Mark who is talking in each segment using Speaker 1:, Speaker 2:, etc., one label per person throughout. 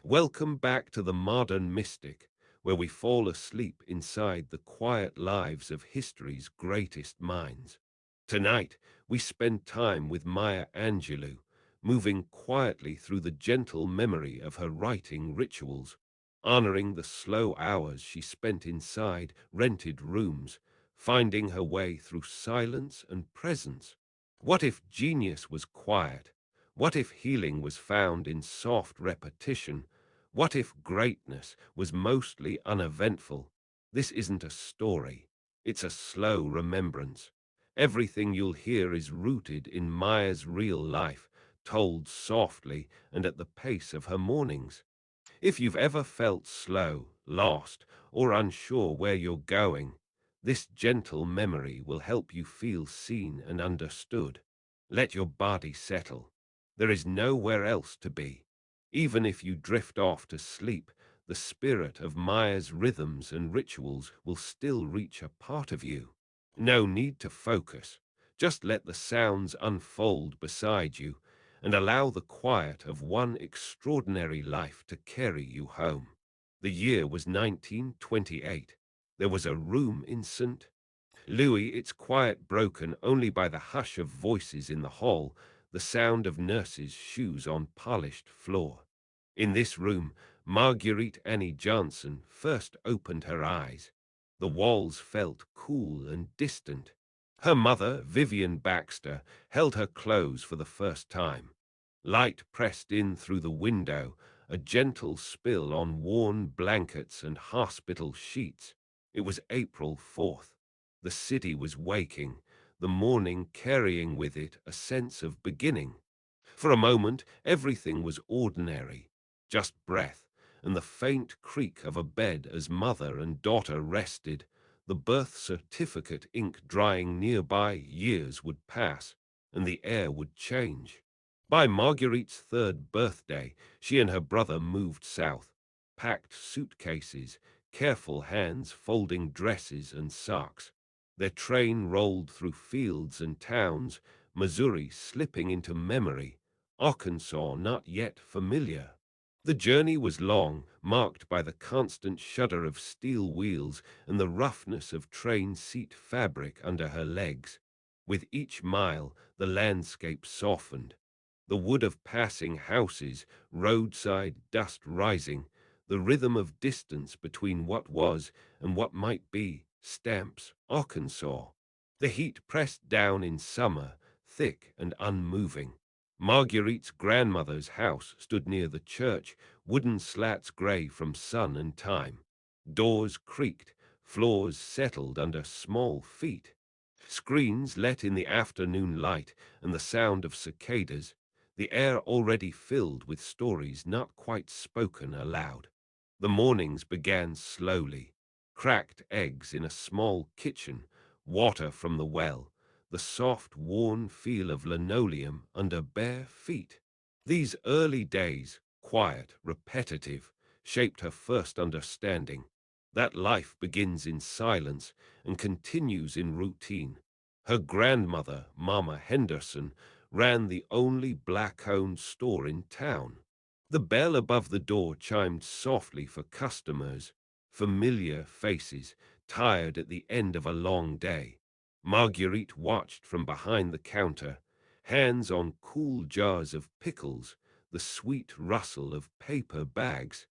Speaker 1: Welcome back to the modern mystic, where we fall asleep inside the quiet lives of history's greatest minds. Tonight, we spend time with Maya Angelou, moving quietly through the gentle memory of her writing rituals, honoring the slow hours she spent inside rented rooms, finding her way through silence and presence. What if genius was quiet? What if healing was found in soft repetition? What if greatness was mostly uneventful? This isn't a story. It's a slow remembrance. Everything you'll hear is rooted in Maya's real life, told softly and at the pace of her mornings. If you've ever felt slow, lost, or unsure where you're going, this gentle memory will help you feel seen and understood. Let your body settle. There is nowhere else to be. Even if you drift off to sleep, the spirit of Maya's rhythms and rituals will still reach a part of you. No need to focus. Just let the sounds unfold beside you and allow the quiet of one extraordinary life to carry you home. The year was 1928. There was a room in St. Louis, its quiet broken only by the hush of voices in the hall, the sound of nurses' shoes on polished floor. In this room, Marguerite Annie Johnson first opened her eyes. The walls felt cool and distant. Her mother, Vivian Baxter, held her close for the first time. Light pressed in through the window, a gentle spill on worn blankets and hospital sheets. It was April 4th. The city was waking, the morning carrying with it a sense of beginning. For a moment, everything was ordinary, just breath, and the faint creak of a bed as mother and daughter rested. The birth certificate ink drying nearby. Years would pass, and the air would change. By Marguerite's third birthday, she and her brother moved south, packed suitcases, careful hands folding dresses and socks. Their train rolled through fields and towns, Missouri slipping into memory, Arkansas not yet familiar. The journey was long, marked by the constant shudder of steel wheels and the roughness of train seat fabric under her legs. With each mile, the landscape softened. The wood of passing houses, roadside dust rising, the rhythm of distance between what was and what might be, stamps, Arkansas. The heat pressed down in summer, thick and unmoving. Marguerite's grandmother's house stood near the church, wooden slats gray from sun and time. Doors creaked, floors settled under small feet. Screens let in the afternoon light and the sound of cicadas, the air already filled with stories not quite spoken aloud. The mornings began slowly. Cracked eggs in a small kitchen, water from the well, the soft, worn feel of linoleum under bare feet. These early days, quiet, repetitive, shaped her first understanding that life begins in silence and continues in routine. Her grandmother, Mama Henderson, ran the only black-owned store in town. The bell above the door chimed softly for customers, familiar faces, tired at the end of a long day. Marguerite watched from behind the counter, hands on cool jars of pickles, the sweet rustle of paper bags.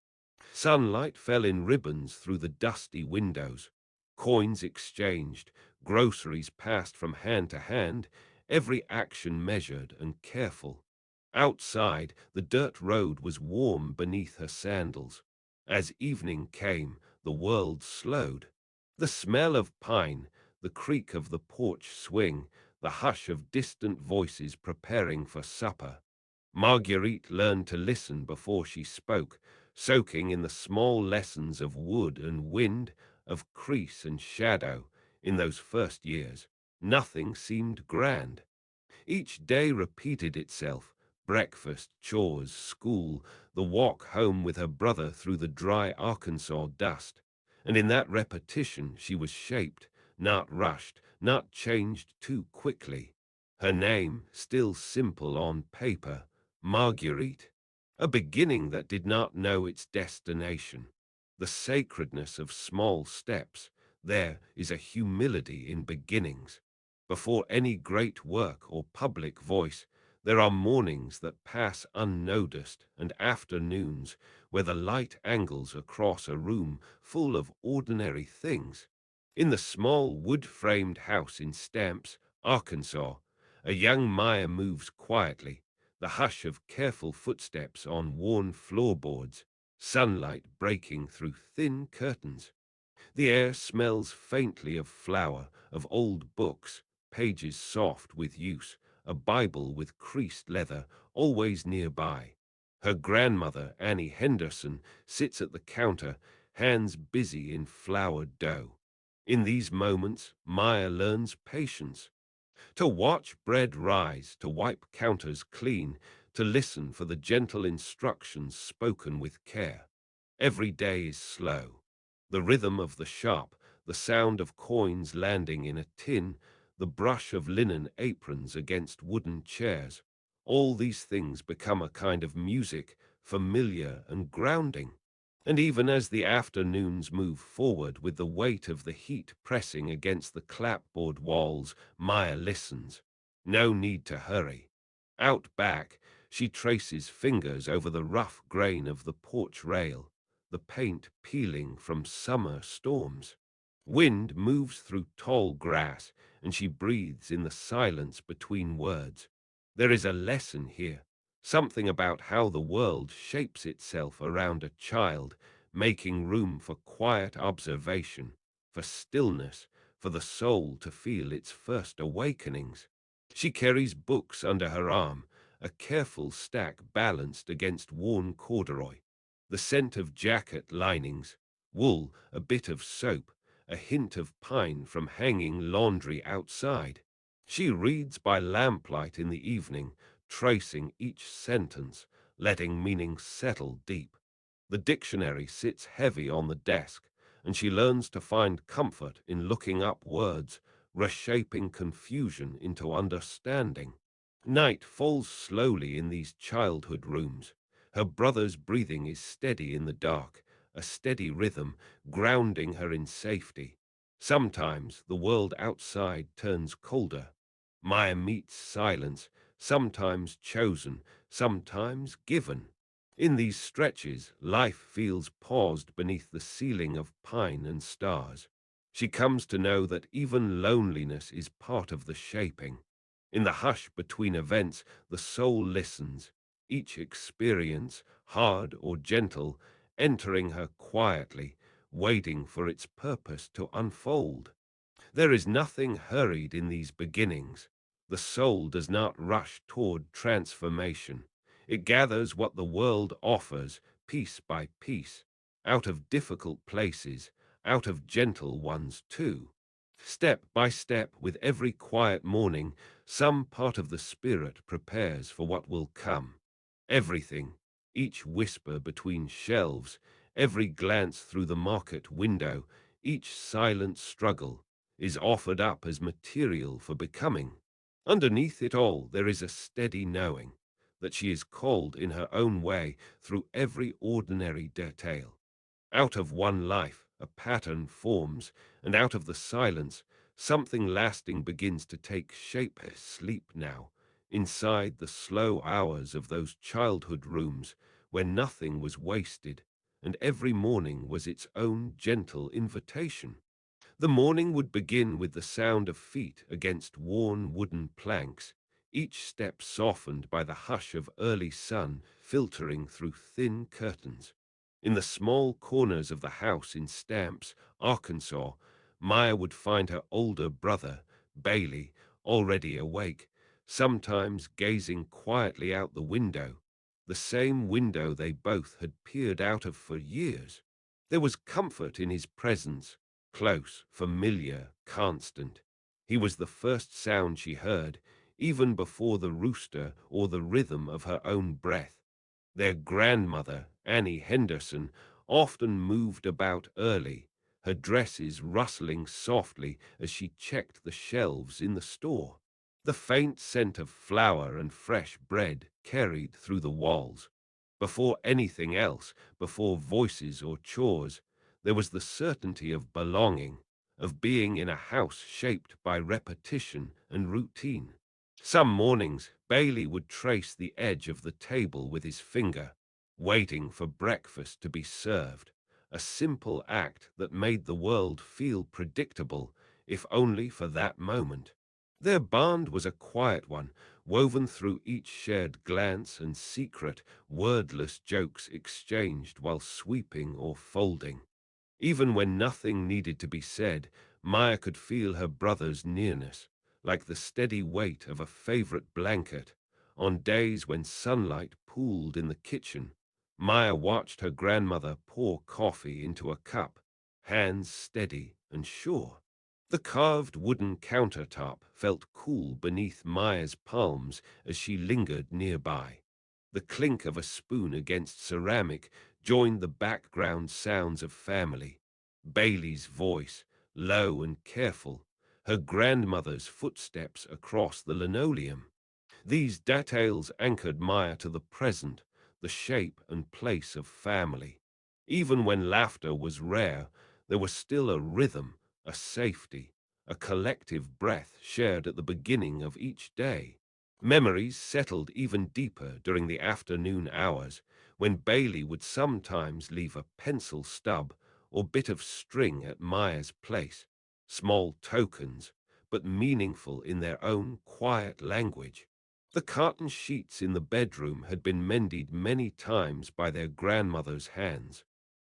Speaker 1: Sunlight fell in ribbons through the dusty windows. Coins exchanged, groceries passed from hand to hand, every action measured and careful. Outside, the dirt road was warm beneath her sandals. As evening came, the world slowed. The smell of pine, the creak of the porch swing, the hush of distant voices preparing for supper. Marguerite learned to listen before she spoke, soaking in the small lessons of wood and wind, of crease and shadow. In those first years, nothing seemed grand. Each day repeated itself: breakfast, chores, school, the walk home with her brother through the dry Arkansas dust. And in that repetition she was shaped, not rushed, not changed too quickly. Her name, still simple on paper, Marguerite. a beginning that did not know its destination. The sacredness of small steps. There is a humility in beginnings. Before any great work or public voice, there are mornings that pass unnoticed and afternoons where the light angles across a room full of ordinary things. In the small wood-framed house in Stamps, Arkansas, a young Maya moves quietly, the hush of careful footsteps on worn floorboards, sunlight breaking through thin curtains. The air smells faintly of flour, of old books, pages soft with use, a Bible with creased leather always nearby. Her grandmother, Annie Henderson, sits at the counter, hands busy in floured dough. In these moments, Maya learns patience. To watch bread rise, to wipe counters clean, to listen for the gentle instructions spoken with care. Every day is slow. The rhythm of the shop, the sound of coins landing in a tin, the brush of linen aprons against wooden chairs, all these things become a kind of music, familiar and grounding. And even as the afternoons move forward with the weight of the heat pressing against the clapboard walls, Maya listens. No need to hurry. Out back, she traces fingers over the rough grain of the porch rail, the paint peeling from summer storms. Wind moves through tall grass, and she breathes in the silence between words. There is a lesson here, something about how the world shapes itself around a child, making room for quiet observation, for stillness, for the soul to feel its first awakenings. She carries books under her arm, a careful stack balanced against worn corduroy, the scent of jacket linings, wool, a bit of soap, a hint of pine from hanging laundry outside. She reads by lamplight in the evening, tracing each sentence, letting meaning settle deep. The dictionary sits heavy on the desk, and she learns to find comfort in looking up words, reshaping confusion into understanding. Night falls slowly in these childhood rooms. Her brother's breathing is steady in the dark, a steady rhythm, grounding her in safety. Sometimes the world outside turns colder. Maya meets silence, sometimes chosen, sometimes given. In these stretches, life feels paused beneath the ceiling of pine and stars. She comes to know that even loneliness is part of the shaping. In the hush between events, the soul listens, each experience, hard or gentle, entering her quietly, waiting for its purpose to unfold. There is nothing hurried in these beginnings. The soul does not rush toward transformation. It gathers what the world offers, piece by piece, out of difficult places, out of gentle ones too. Step by step, with every quiet morning, some part of the spirit prepares for what will come. Everything, each whisper between shelves, every glance through the market window, each silent struggle, is offered up as material for becoming. Underneath it all, there is a steady knowing that she is called in her own way through every ordinary detail. Out of one life, a pattern forms, and out of the silence, something lasting begins to take shape. Sleep now, inside the slow hours of those childhood rooms where nothing was wasted, and every morning was its own gentle invitation. The morning would begin with the sound of feet against worn wooden planks, each step softened by the hush of early sun filtering through thin curtains. In the small corners of the house in Stamps, Arkansas, Maya would find her older brother, Bailey, already awake, sometimes gazing quietly out the window, the same window they both had peered out of for years. There was comfort in his presence, close, familiar, constant. He was the first sound she heard, even before the rooster or the rhythm of her own breath. Their grandmother, Annie Henderson, often moved about early, her dresses rustling softly as she checked the shelves in the store. The faint scent of flour and fresh bread carried through the walls. Before anything else, before voices or chores, there was the certainty of belonging, of being in a house shaped by repetition and routine. Some mornings, Bailey would trace the edge of the table with his finger, waiting for breakfast to be served, a simple act that made the world feel predictable, if only for that moment. Their bond was a quiet one, woven through each shared glance and secret, wordless jokes exchanged while sweeping or folding. Even when nothing needed to be said, Maya could feel her brother's nearness, like the steady weight of a favorite blanket. On days when sunlight pooled in the kitchen, Maya watched her grandmother pour coffee into a cup, hands steady and sure. The carved wooden countertop felt cool beneath Maya's palms as she lingered nearby. The clink of a spoon against ceramic joined the background sounds of family. Bailey's voice, low and careful, her grandmother's footsteps across the linoleum. These details anchored Maya to the present, the shape and place of family. Even when laughter was rare, there was still a rhythm, a safety, a collective breath shared at the beginning of each day. Memories settled even deeper during the afternoon hours, when Bailey would sometimes leave a pencil stub or bit of string at Maya's place. Small tokens, but meaningful in their own quiet language. The cotton sheets in the bedroom had been mended many times by their grandmother's hands.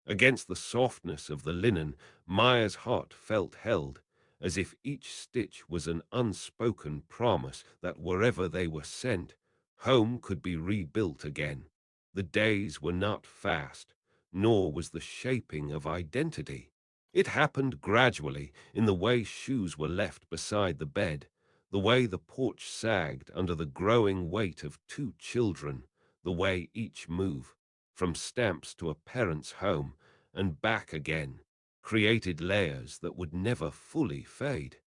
Speaker 1: Against the softness of the linen, Maya's heart felt held, as if each stitch was an unspoken promise that wherever they were sent, home could be rebuilt again. The days were not fast, nor was the shaping of identity. It happened gradually, in the way shoes were left beside the bed, the way the porch sagged under the growing weight of two children, the way each move, from stamps to a parent's home and back again, created layers that would never fully fade.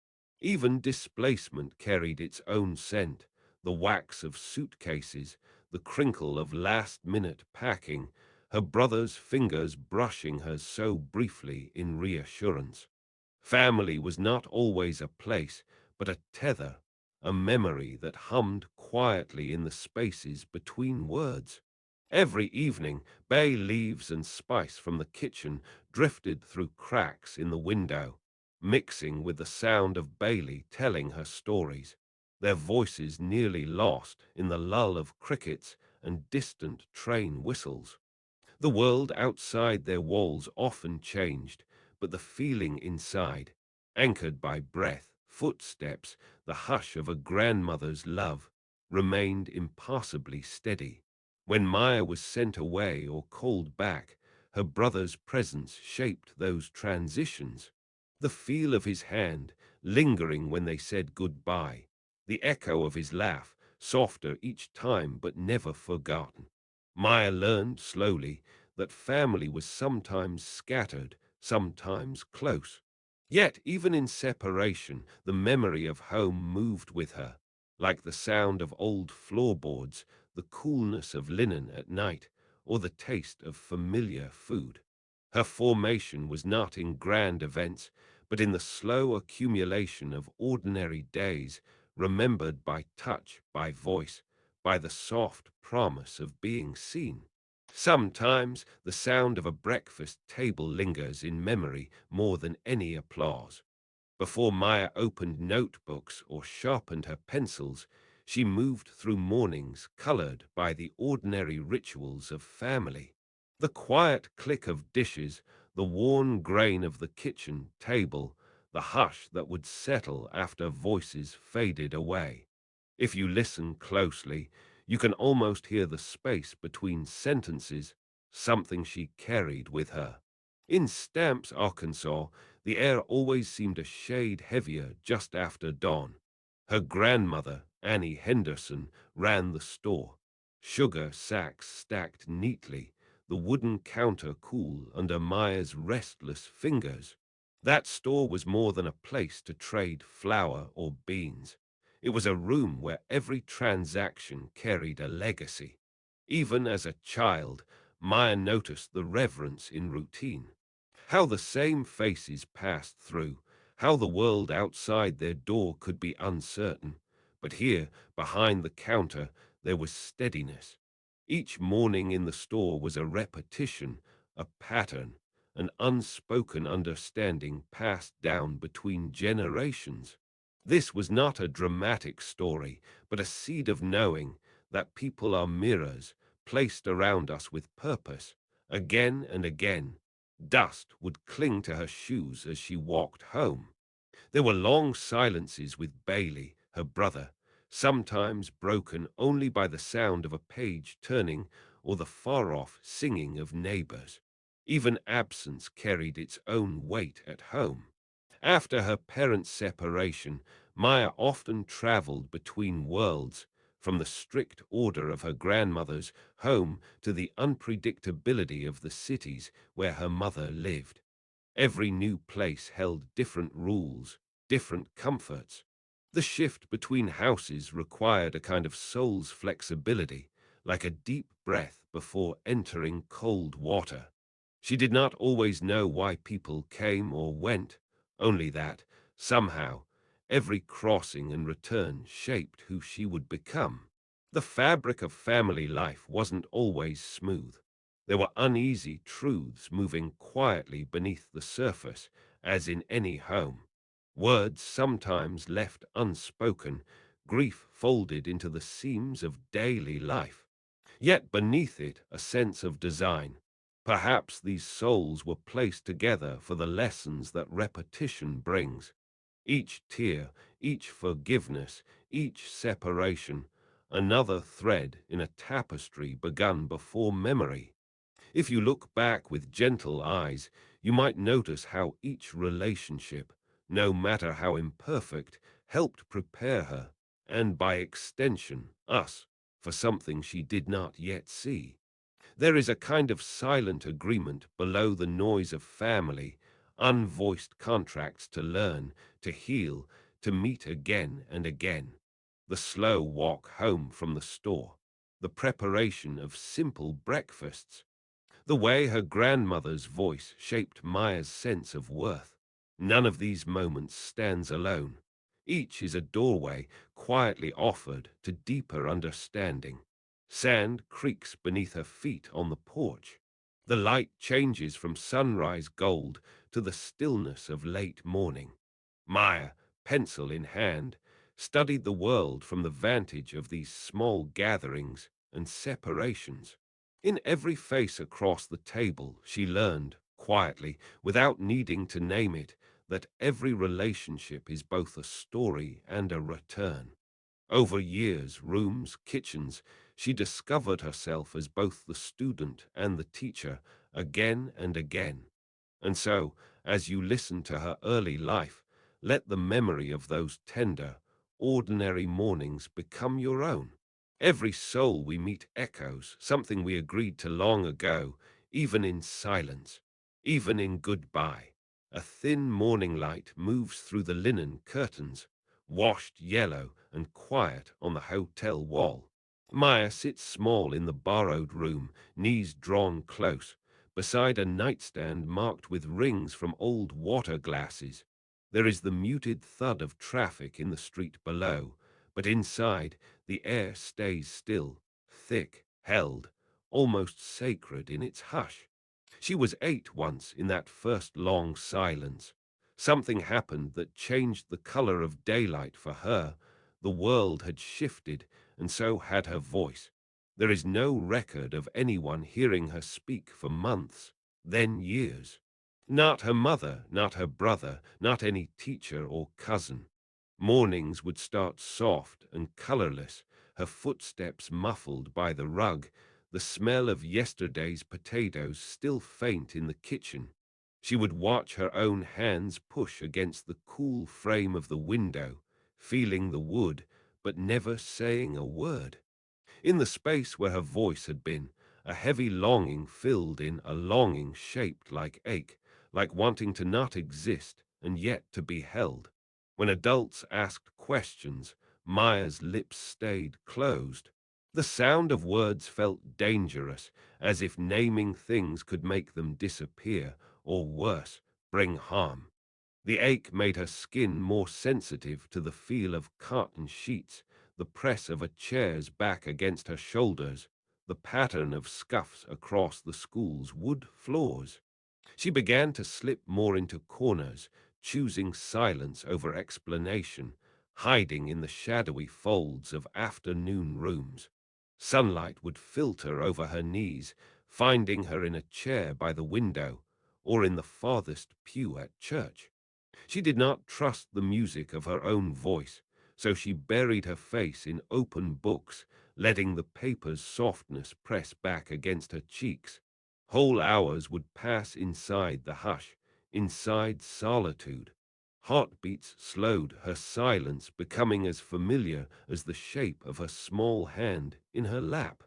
Speaker 1: Even displacement carried its own scent, the wax of suitcases, the crinkle of last-minute packing, her brother's fingers brushing hers so briefly in reassurance. Family was not always a place, but a tether, a memory that hummed quietly in the spaces between words. Every evening, bay leaves and spice from the kitchen drifted through cracks in the window, mixing with the sound of Bailey telling her stories, their voices nearly lost in the lull of crickets and distant train whistles. The world outside their walls often changed, but the feeling inside, anchored by breath, footsteps, the hush of a grandmother's love, remained impassably steady. When Maya was sent away or called back, her brother's presence shaped those transitions. The feel of his hand, lingering when they said goodbye, the echo of his laugh, softer each time but never forgotten. Maya learned slowly that family was sometimes scattered, sometimes close. Yet, even in separation, the memory of home moved with her, like the sound of old floorboards, the coolness of linen at night, or the taste of familiar food. Her formation was not in grand events, but in the slow accumulation of ordinary days, remembered by touch, by voice, by the soft promise of being seen. Sometimes the sound of a breakfast table lingers in memory more than any applause. Before Maya opened notebooks or sharpened her pencils, she moved through mornings colored by the ordinary rituals of family. The quiet click of dishes, the worn grain of the kitchen table, the hush that would settle after voices faded away. If you listen closely, you can almost hear the space between sentences, something she carried with her. In Stamps, Arkansas, the air always seemed a shade heavier just after dawn. Her grandmother, Annie Henderson, ran the store. Sugar sacks stacked neatly, the wooden counter cool under Maya's restless fingers. That store was more than a place to trade flour or beans. It was a room where every transaction carried a legacy. Even as a child, Maya noticed the reverence in routine. How the same faces passed through, how the world outside their door could be uncertain. But here, behind the counter, there was steadiness. Each morning in the store was a repetition, a pattern, an unspoken understanding passed down between generations. This was not a dramatic story, but a seed of knowing that people are mirrors placed around us with purpose. Again and again, dust would cling to her shoes as she walked home. There were long silences with Bailey, her brother, sometimes broken only by the sound of a page turning or the far-off singing of neighbors. Even absence carried its own weight at home. After her parents' separation, Maya often traveled between worlds, from the strict order of her grandmother's home to the unpredictability of the cities where her mother lived. Every new place held different rules, different comforts. The shift between houses required a kind of soul's flexibility, like a deep breath before entering cold water. She did not always know why people came or went, only that, somehow, every crossing and return shaped who she would become. The fabric of family life wasn't always smooth. There were uneasy truths moving quietly beneath the surface, as in any home. Words sometimes left unspoken, grief folded into the seams of daily life. Yet beneath it a sense of design. Perhaps these souls were placed together for the lessons that repetition brings. Each tear, each forgiveness, each separation, another thread in a tapestry begun before memory. If you look back with gentle eyes, you might notice how each relationship, no matter how imperfect, helped prepare her, and by extension, us, for something she did not yet see. There is a kind of silent agreement below the noise of family, unvoiced contracts to learn, to heal, to meet again and again. The slow walk home from the store, the preparation of simple breakfasts, the way her grandmother's voice shaped Maya's sense of worth. None of these moments stands alone. Each is a doorway quietly offered to deeper understanding. Sand creaks beneath her feet on the porch. The light changes from sunrise gold to the stillness of late morning. Maya, pencil in hand, studied the world from the vantage of these small gatherings and separations. In every face across the table, she learned, quietly, without needing to name it, that every relationship is both a story and a return. Over years, rooms, kitchens, she discovered herself as both the student and the teacher again and again. And so, as you listen to her early life, let the memory of those tender, ordinary mornings become your own. Every soul we meet echoes something we agreed to long ago, even in silence, even in goodbye. A thin morning light moves through the linen curtains, washed yellow and quiet on the hotel wall. Maya sits small in the borrowed room, knees drawn close, beside a nightstand marked with rings from old water glasses. There is the muted thud of traffic in the street below, but inside the air stays still, thick, held, almost sacred in its hush. She was 8 once in that first long silence. Something happened that changed the color of daylight for her. The world had shifted, and so had her voice. There is no record of anyone hearing her speak for months, then years. Not her mother, not her brother, not any teacher or cousin. Mornings would start soft and colorless, her footsteps muffled by the rug, the smell of yesterday's potatoes still faint in the kitchen. She would watch her own hands push against the cool frame of the window, feeling the wood, but never saying a word. In the space where her voice had been, a heavy longing filled in, a longing shaped like ache, like wanting to not exist and yet to be held. When adults asked questions, Maya's lips stayed closed. The sound of words felt dangerous, as if naming things could make them disappear, or worse, bring harm. The ache made her skin more sensitive to the feel of cotton sheets, the press of a chair's back against her shoulders, the pattern of scuffs across the school's wood floors. She began to slip more into corners, choosing silence over explanation, hiding in the shadowy folds of afternoon rooms. Sunlight would filter over her knees, finding her in a chair by the window or in the farthest pew at church. She did not trust the music of her own voice, so she buried her face in open books, letting the paper's softness press back against her cheeks. Whole hours would pass inside the hush, inside solitude. Heartbeats slowed, her silence becoming as familiar as the shape of her small hand in her lap.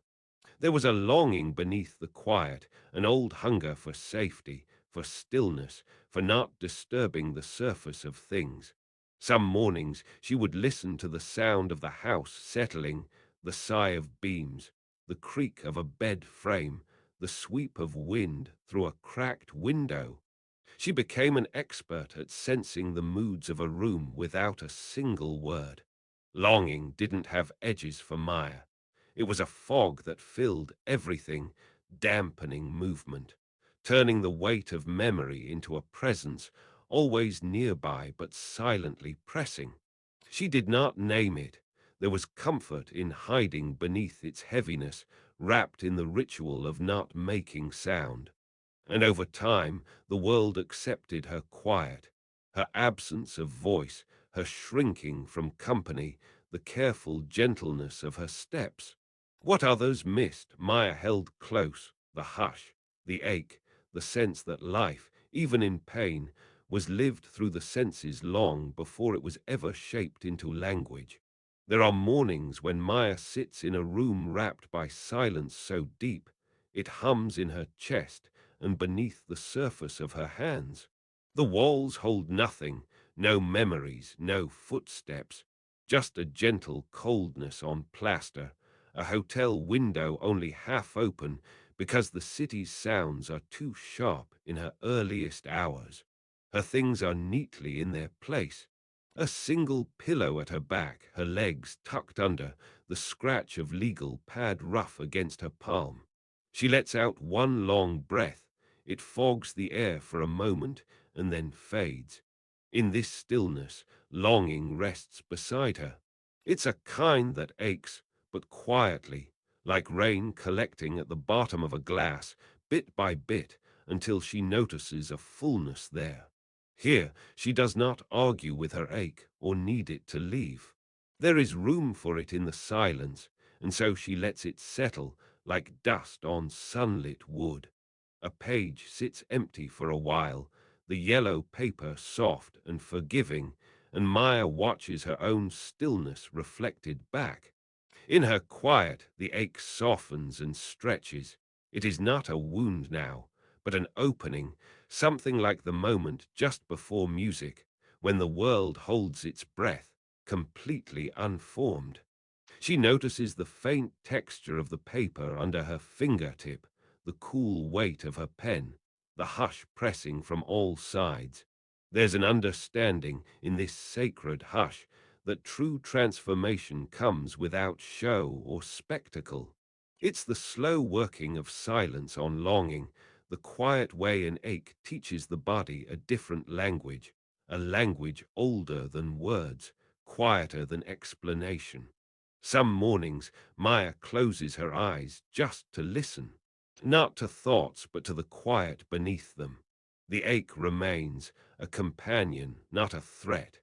Speaker 1: There was a longing beneath the quiet, an old hunger for safety, for stillness, for not disturbing the surface of things. Some mornings she would listen to the sound of the house settling, the sigh of beams, the creak of a bed frame, the sweep of wind through a cracked window. She became an expert at sensing the moods of a room without a single word. Longing didn't have edges for Maya. It was a fog that filled everything, dampening movement, turning the weight of memory into a presence always nearby but silently pressing. She did not name it. There was comfort in hiding beneath its heaviness, wrapped in the ritual of not making sound. And over time, the world accepted her quiet, her absence of voice, her shrinking from company, the careful gentleness of her steps. What others missed, Maya held close, the hush, the ache, the sense that life, even in pain, was lived through the senses long before it was ever shaped into language. There are mornings when Maya sits in a room wrapped by silence so deep, it hums in her chest and beneath the surface of her hands. The walls hold nothing, no memories, no footsteps, just a gentle coldness on plaster, a hotel window only half open because the city's sounds are too sharp in her earliest hours. Her things are neatly in their place. A single pillow at her back, her legs tucked under, the scratch of legal pad rough against her palm. She lets out one long breath. It fogs the air for a moment and then fades. In this stillness, longing rests beside her. It's a kind that aches, but quietly, like rain collecting at the bottom of a glass, bit by bit, until she notices a fullness there. Here, she does not argue with her ache or need it to leave. There is room for it in the silence, and so she lets it settle like dust on sunlit wood. A page sits empty for a while, the yellow paper soft and forgiving, and Maya watches her own stillness reflected back. In her quiet, the ache softens and stretches. It is not a wound now, but an opening, something like the moment just before music, when the world holds its breath, completely unformed. She notices the faint texture of the paper under her fingertip, the cool weight of her pen, the hush pressing from all sides. There's an understanding in this sacred hush that true transformation comes without show or spectacle. It's the slow working of silence on longing, the quiet way an ache teaches the body a different language, a language older than words, quieter than explanation. Some mornings, Maya closes her eyes just to listen, not to thoughts, but to the quiet beneath them. The ache remains, a companion, not a threat.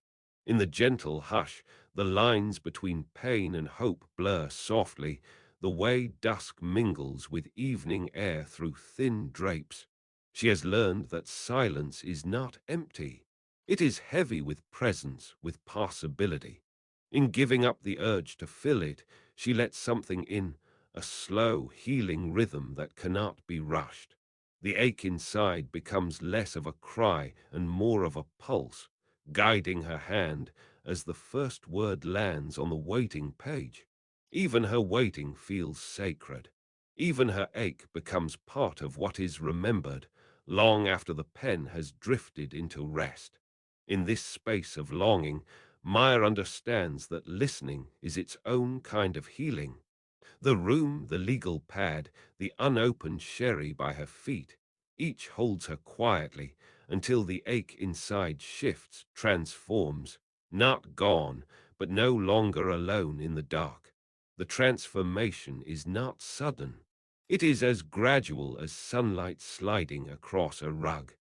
Speaker 1: In the gentle hush, the lines between pain and hope blur softly, the way dusk mingles with evening air through thin drapes. She has learned that silence is not empty. It is heavy with presence, with possibility. In giving up the urge to fill it, she lets something in, a slow, healing rhythm that cannot be rushed. The ache inside becomes less of a cry and more of a pulse, guiding her hand as the first word lands on the waiting page. Even her waiting feels sacred. Even her ache becomes part of what is remembered long after the pen has drifted into rest. In this space of longing, Maya understands that listening is its own kind of healing. The room, the legal pad, the unopened sherry by her feet, each holds her quietly until the ache inside shifts, transforms, not gone, but no longer alone in the dark. The transformation is not sudden. It is as gradual as sunlight sliding across a rug.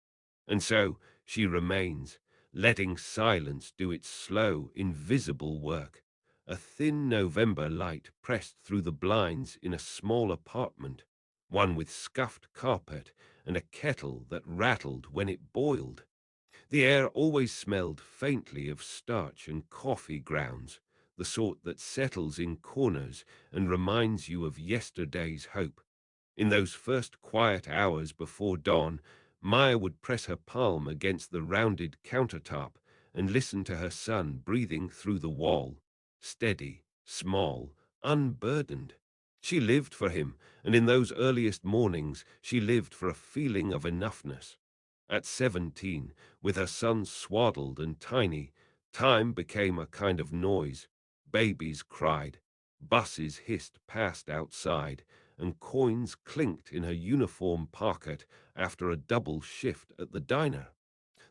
Speaker 1: And so she remains, letting silence do its slow, invisible work. A thin November light pressed through the blinds in a small apartment, one with scuffed carpet and a kettle that rattled when it boiled. The air always smelled faintly of starch and coffee grounds, the sort that settles in corners and reminds you of yesterday's hope. In those first quiet hours before dawn, Maya would press her palm against the rounded countertop and listen to her son breathing through the wall, steady, small, unburdened. She lived for him, and in those earliest mornings she lived for a feeling of enoughness. At 17, with her son swaddled and tiny, time became a kind of noise. Babies cried, buses hissed past outside, and coins clinked in her uniform pocket after a double shift at the diner.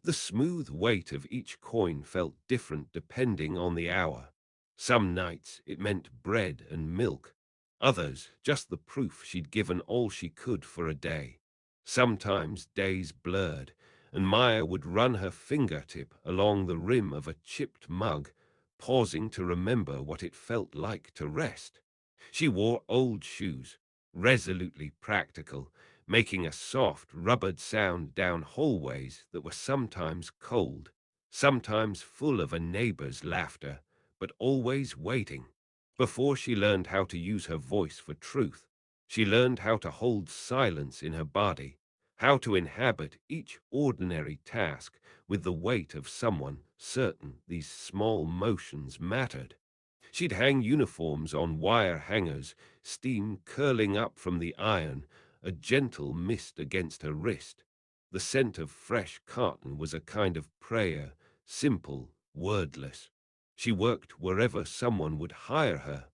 Speaker 1: The smooth weight of each coin felt different depending on the hour. Some nights it meant bread and milk, others just the proof she'd given all she could for a day. Sometimes days blurred, and Maya would run her fingertip along the rim of a chipped mug, pausing to remember what it felt like to rest. She wore old shoes, resolutely practical, making a soft, rubbered sound down hallways that were sometimes cold, sometimes full of a neighbor's laughter, but always waiting. Before she learned how to use her voice for truth, she learned how to hold silence in her body, how to inhabit each ordinary task with the weight of someone certain these small motions mattered. She'd hang uniforms on wire hangers, steam curling up from the iron, a gentle mist against her wrist. The scent of fresh cotton was a kind of prayer, simple, wordless. She worked wherever someone would hire her.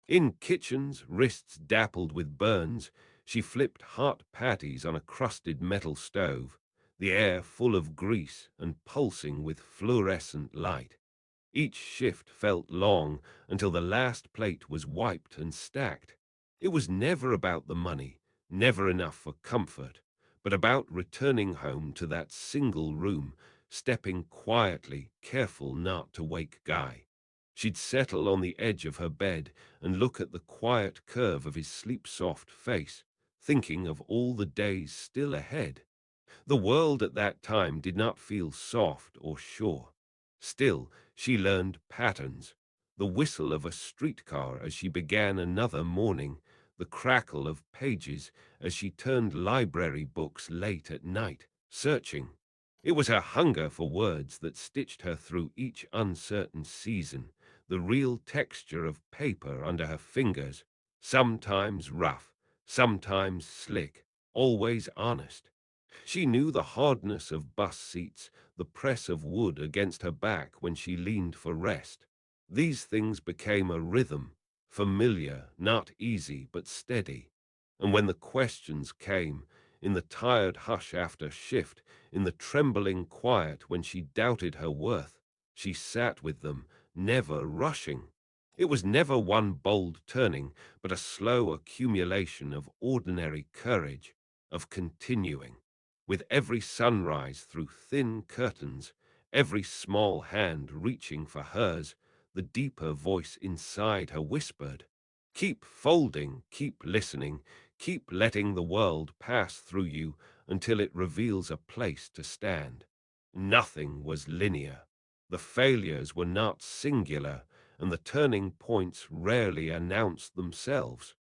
Speaker 1: In kitchens, wrists dappled with burns, she flipped hot patties on a crusted metal stove, the air full of grease and pulsing with fluorescent light. Each shift felt long until the last plate was wiped and stacked. It was never about the money, never enough for comfort, but about returning home to that single room, stepping quietly, careful not to wake Guy. She'd settle on the edge of her bed and look at the quiet curve of his sleep-soft face, thinking of all the days still ahead. The world at that time did not feel soft or sure. Still, she learned patterns. The whistle of a streetcar as she began another morning, the crackle of pages as she turned library books late at night, searching. It was her hunger for words that stitched her through each uncertain season, the real texture of paper under her fingers, sometimes rough, sometimes slick, always honest. She knew the hardness of bus seats, the press of wood against her back when she leaned for rest. These things became a rhythm, familiar, not easy, but steady. And when the questions came, in the tired hush after shift, in the trembling quiet when she doubted her worth, she sat with them, never rushing. It was never one bold turning, but a slow accumulation of ordinary courage, of continuing. With every sunrise through thin curtains, every small hand reaching for hers, the deeper voice inside her whispered, "Keep folding, keep listening, keep letting the world pass through you until it reveals a place to stand." Nothing was linear. The failures were not singular, and the turning points rarely announced themselves.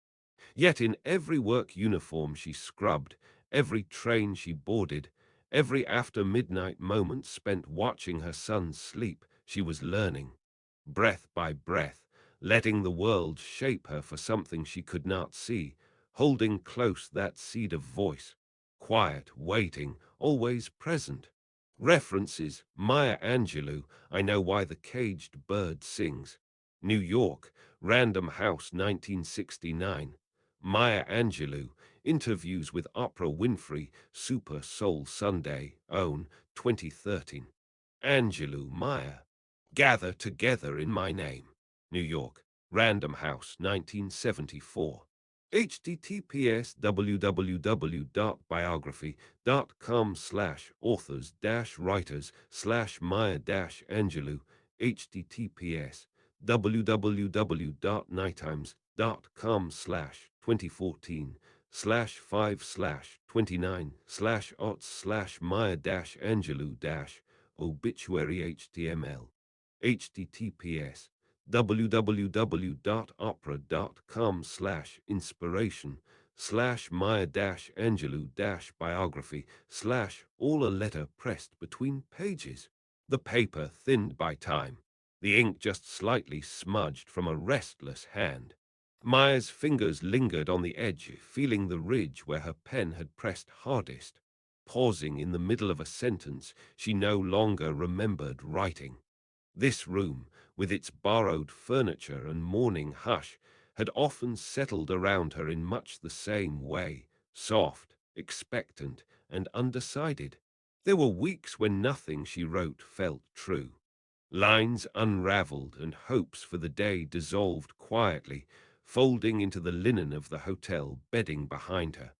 Speaker 1: Yet in every work uniform she scrubbed, every train she boarded, every after-midnight moment spent watching her son sleep, she was learning. Breath by breath, letting the world shape her for something she could not see, holding close that seed of voice, quiet, waiting, always present. References: Maya Angelou, I Know Why the Caged Bird Sings. New York, Random House 1969. Maya Angelou, Interviews with Oprah Winfrey, Super Soul Sunday, OWN, 2013. Angelou Maya, Gather Together in My Name. New York, Random House 1974. https www.biography.com/authors-writers/Maya-Angelou. https www.2014/5/29/ots/Maya-Angelou- obituary https www.opera.com/inspiration/Maya-Angelou-biography/ all a letter pressed between pages. The paper thinned by time, the ink just slightly smudged from a restless hand. Maya's fingers lingered on the edge, feeling the ridge where her pen had pressed hardest, pausing in the middle of a sentence she no longer remembered writing. This room, with its borrowed furniture and morning hush, had often settled around her in much the same way, soft, expectant, and undecided. There were weeks when nothing she wrote felt true. Lines unraveled and hopes for the day dissolved quietly, folding into the linen of the hotel bedding behind her.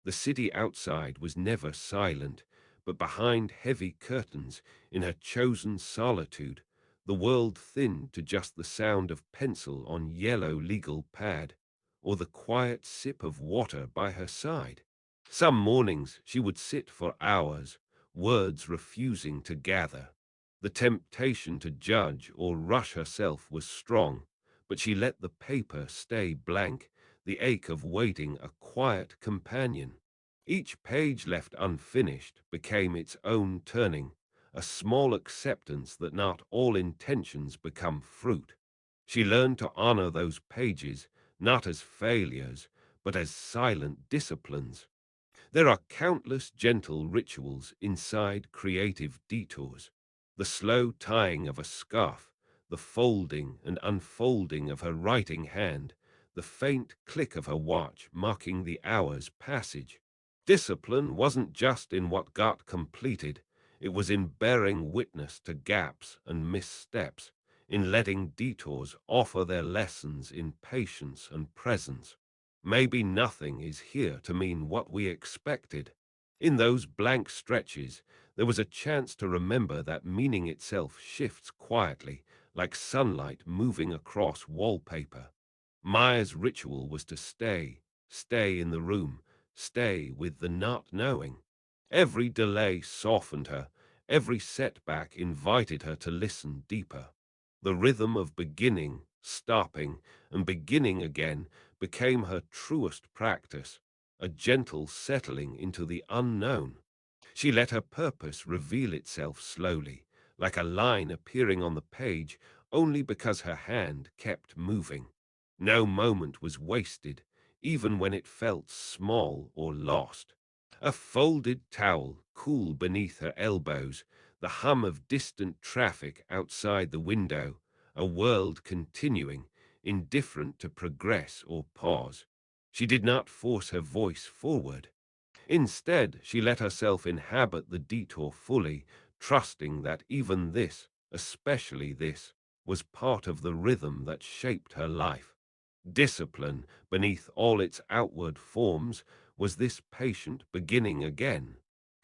Speaker 1: The city outside was never silent, but behind heavy curtains, in her chosen solitude, the world thinned to just the sound of pencil on yellow legal pad, or the quiet sip of water by her side. Some mornings she would sit for hours, words refusing to gather. The temptation to judge or rush herself was strong, but she let the paper stay blank, the ache of waiting a quiet companion. Each page left unfinished became its own turning, a small acceptance that not all intentions become fruit. She learned to honor those pages, not as failures, but as silent disciplines. There are countless gentle rituals inside creative detours. The slow tying of a scarf, the folding and unfolding of her writing hand, the faint click of her watch marking the hour's passage. Discipline wasn't just in what got completed, it was in bearing witness to gaps and missteps, in letting detours offer their lessons in patience and presence. Maybe nothing is here to mean what we expected. In those blank stretches, there was a chance to remember that meaning itself shifts quietly, like sunlight moving across wallpaper. Maya's ritual was to stay in the room, stay with the not knowing. Every delay softened her, every setback invited her to listen deeper. The rhythm of beginning, stopping, and beginning again became her truest practice, a gentle settling into the unknown. She let her purpose reveal itself slowly, like a line appearing on the page only because her hand kept moving. No moment was wasted, even when it felt small or lost. A folded towel, cool beneath her elbows, the hum of distant traffic outside the window, a world continuing, indifferent to progress or pause. She did not force her voice forward. Instead, she let herself inhabit the detour fully, trusting that even this, especially this, was part of the rhythm that shaped her life. Discipline, beneath all its outward forms, was this patient beginning again.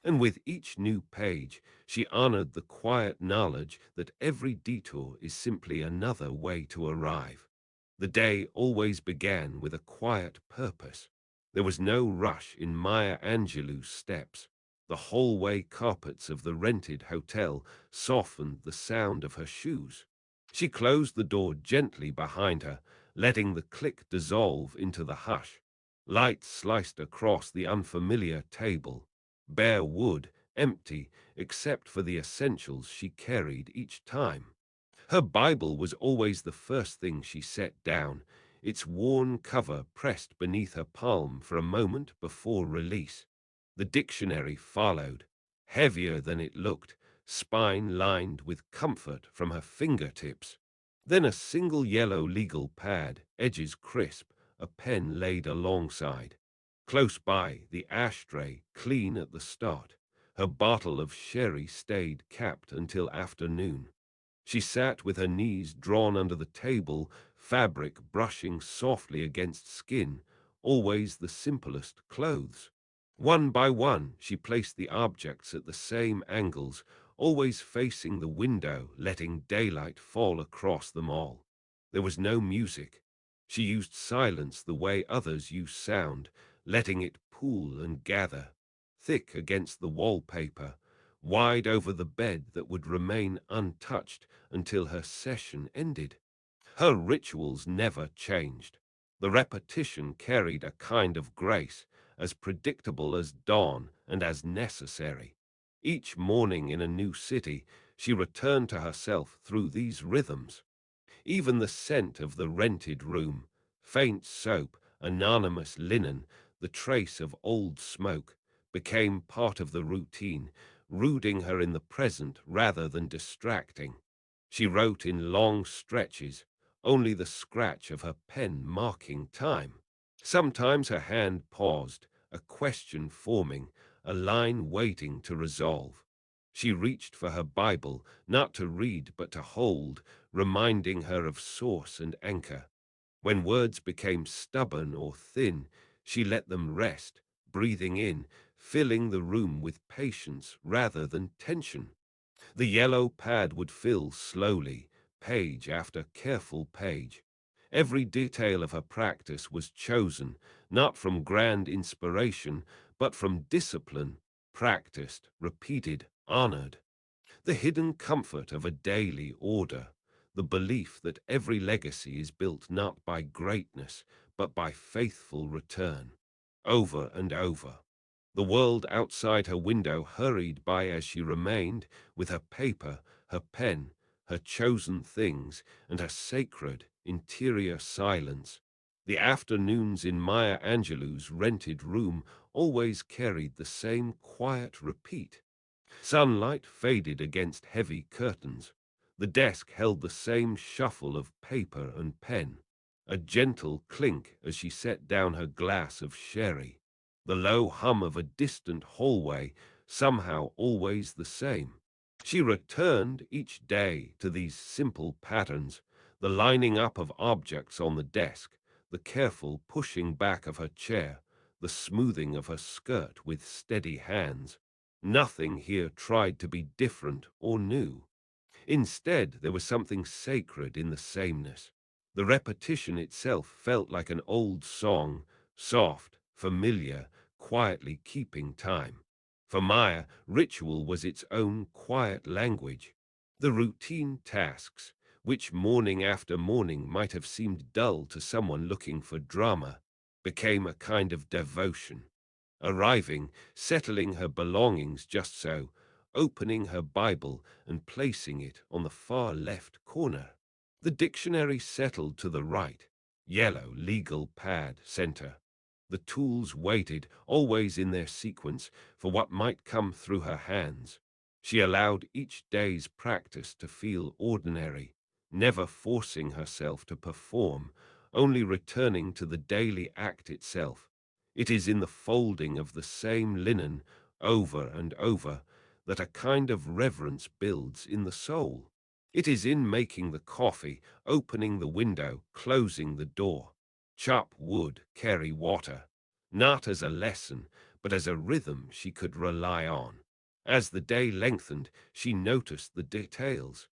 Speaker 1: And with each new page, she honored the quiet knowledge that every detour is simply another way to arrive. The day always began with a quiet purpose. There was no rush in Maya Angelou's steps. The hallway carpets of the rented hotel softened the sound of her shoes. She closed the door gently behind her, letting the click dissolve into the hush. Light sliced across the unfamiliar table. Bare wood, empty, except for the essentials she carried each time. Her Bible was always the first thing she set down, its worn cover pressed beneath her palm for a moment before release. The dictionary followed, heavier than it looked, spine lined with comfort from her fingertips. Then a single yellow legal pad, edges crisp, a pen laid alongside. Close by, the ashtray, clean at the start. Her bottle of sherry stayed capped until afternoon. She sat with her knees drawn under the table, fabric brushing softly against skin, always the simplest clothes. One by one, she placed the objects at the same angles, always facing the window, letting daylight fall across them all. There was no music. She used silence the way others use sound, letting it pool and gather, thick against the wallpaper, wide over the bed that would remain untouched until her session ended. Her rituals never changed. The repetition carried a kind of grace, as predictable as dawn and as necessary. Each morning in a new city, she returned to herself through these rhythms. Even the scent of the rented room, faint soap, anonymous linen, the trace of old smoke, became part of the routine, rooting her in the present rather than distracting. She wrote in long stretches, only the scratch of her pen marking time. Sometimes her hand paused, a question forming, a line waiting to resolve. She reached for her Bible, not to read but to hold, reminding her of source and anchor. When words became stubborn or thin, she let them rest, breathing in, filling the room with patience rather than tension. The yellow pad would fill slowly, page after careful page. Every detail of her practice was chosen, not from grand inspiration, but from discipline, practiced, repeated, honored. The hidden comfort of a daily order, the belief that every legacy is built not by greatness, but by faithful return. Over and over. The world outside her window hurried by as she remained, with her paper, her pen, her chosen things, and her sacred, interior silence. The afternoons in Maya Angelou's rented room always carried the same quiet repeat. Sunlight faded against heavy curtains. The desk held the same shuffle of paper and pen, a gentle clink as she set down her glass of sherry, the low hum of a distant hallway, somehow always the same. She returned each day to these simple patterns, the lining up of objects on the desk, the careful pushing back of her chair, the smoothing of her skirt with steady hands. Nothing here tried to be different or new. Instead, there was something sacred in the sameness. The repetition itself felt like an old song, soft, familiar, quietly keeping time. For Maya, ritual was its own quiet language. The routine tasks, which morning after morning might have seemed dull to someone looking for drama, became a kind of devotion. Arriving, settling her belongings just so, opening her Bible and placing it on the far left corner. The dictionary settled to the right, yellow legal pad center. The tools waited, always in their sequence, for what might come through her hands. She allowed each day's practice to feel ordinary, never forcing herself to perform, only returning to the daily act itself. It is in the folding of the same linen over and over that a kind of reverence builds in the soul. It is in making the coffee, opening the window, closing the door. Chop wood, carry water, not as a lesson, but as a rhythm she could rely on. As the day lengthened, she noticed the details.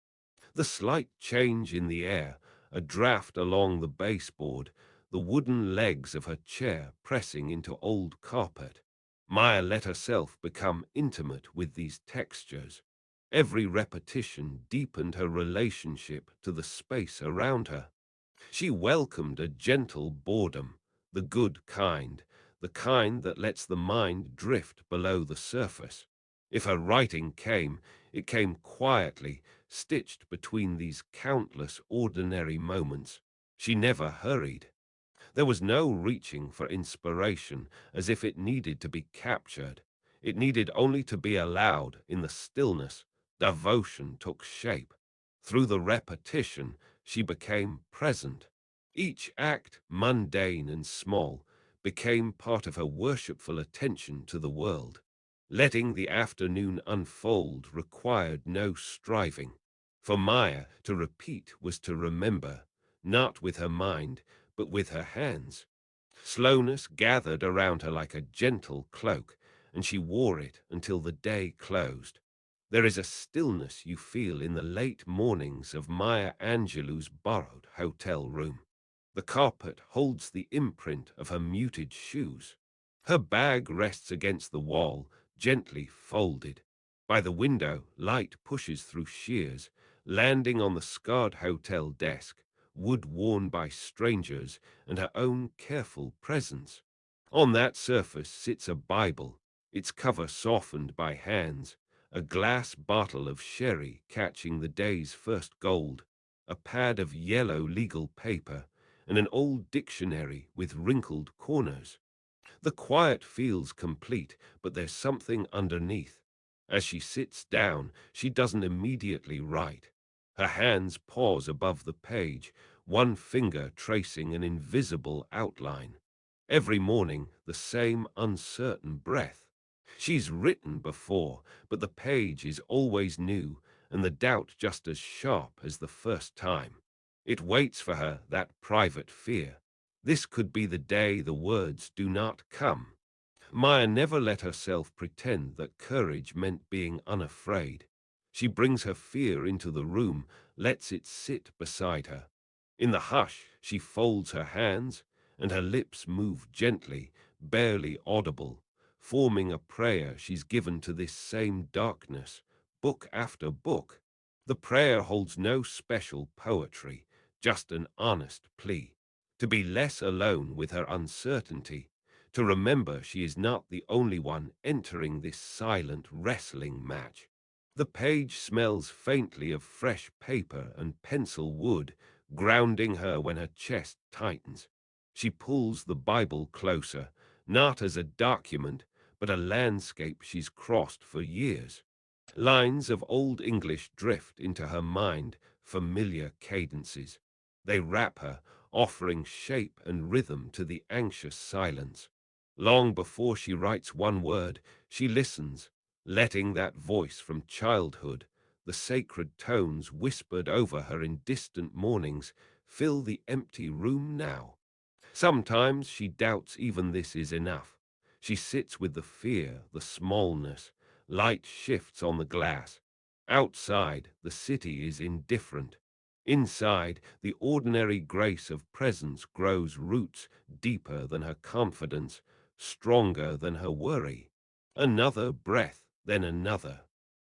Speaker 1: The slight change in the air, a draft along the baseboard, the wooden legs of her chair pressing into old carpet. Maya let herself become intimate with these textures. Every repetition deepened her relationship to the space around her. She welcomed a gentle boredom, the good kind, the kind that lets the mind drift below the surface. If her writing came, it came quietly, stitched between these countless ordinary moments. She never hurried. There was no reaching for inspiration as if it needed to be captured. It needed only to be allowed in the stillness. Devotion took shape. Through the repetition, she became present. Each act, mundane and small, became part of her worshipful attention to the world. Letting the afternoon unfold required no striving. For Maya, to repeat was to remember, not with her mind, but with her hands. Slowness gathered around her like a gentle cloak, and she wore it until the day closed. There is a stillness you feel in the late mornings of Maya Angelou's borrowed hotel room. The carpet holds the imprint of her muted shoes. Her bag rests against the wall, gently folded. By the window, light pushes through shears, landing on the scarred hotel desk, wood worn by strangers and her own careful presence. On that surface sits a Bible, its cover softened by hands, a glass bottle of sherry catching the day's first gold, a pad of yellow legal paper, and an old dictionary with wrinkled corners. The quiet feels complete, but there's something underneath. As she sits down, she doesn't immediately write. Her hands pause above the page, one finger tracing an invisible outline. Every morning, the same uncertain breath. She's written before, but the page is always new, and the doubt just as sharp as the first time. It waits for her, that private fear. This could be the day the words do not come. Maya never let herself pretend that courage meant being unafraid. She brings her fear into the room, lets it sit beside her. In the hush, she folds her hands, and her lips move gently, barely audible, forming a prayer she's given to this same darkness, book after book. The prayer holds no special poetry, just an honest plea to be less alone with her uncertainty, to remember she is not the only one entering this silent wrestling match. The page smells faintly of fresh paper and pencil wood, grounding her when her chest tightens. She pulls the Bible closer, not as a document, but a landscape she's crossed for years. Lines of Old English drift into her mind, familiar cadences. They wrap her, offering shape and rhythm to the anxious silence. Long before she writes one word, she listens, letting that voice from childhood, the sacred tones whispered over her in distant mornings, fill the empty room now. Sometimes she doubts even this is enough. She sits with the fear, the smallness. Light shifts on the glass. Outside, the city is indifferent. Inside, the ordinary grace of presence grows roots deeper than her confidence, stronger than her worry. Another breath, then another.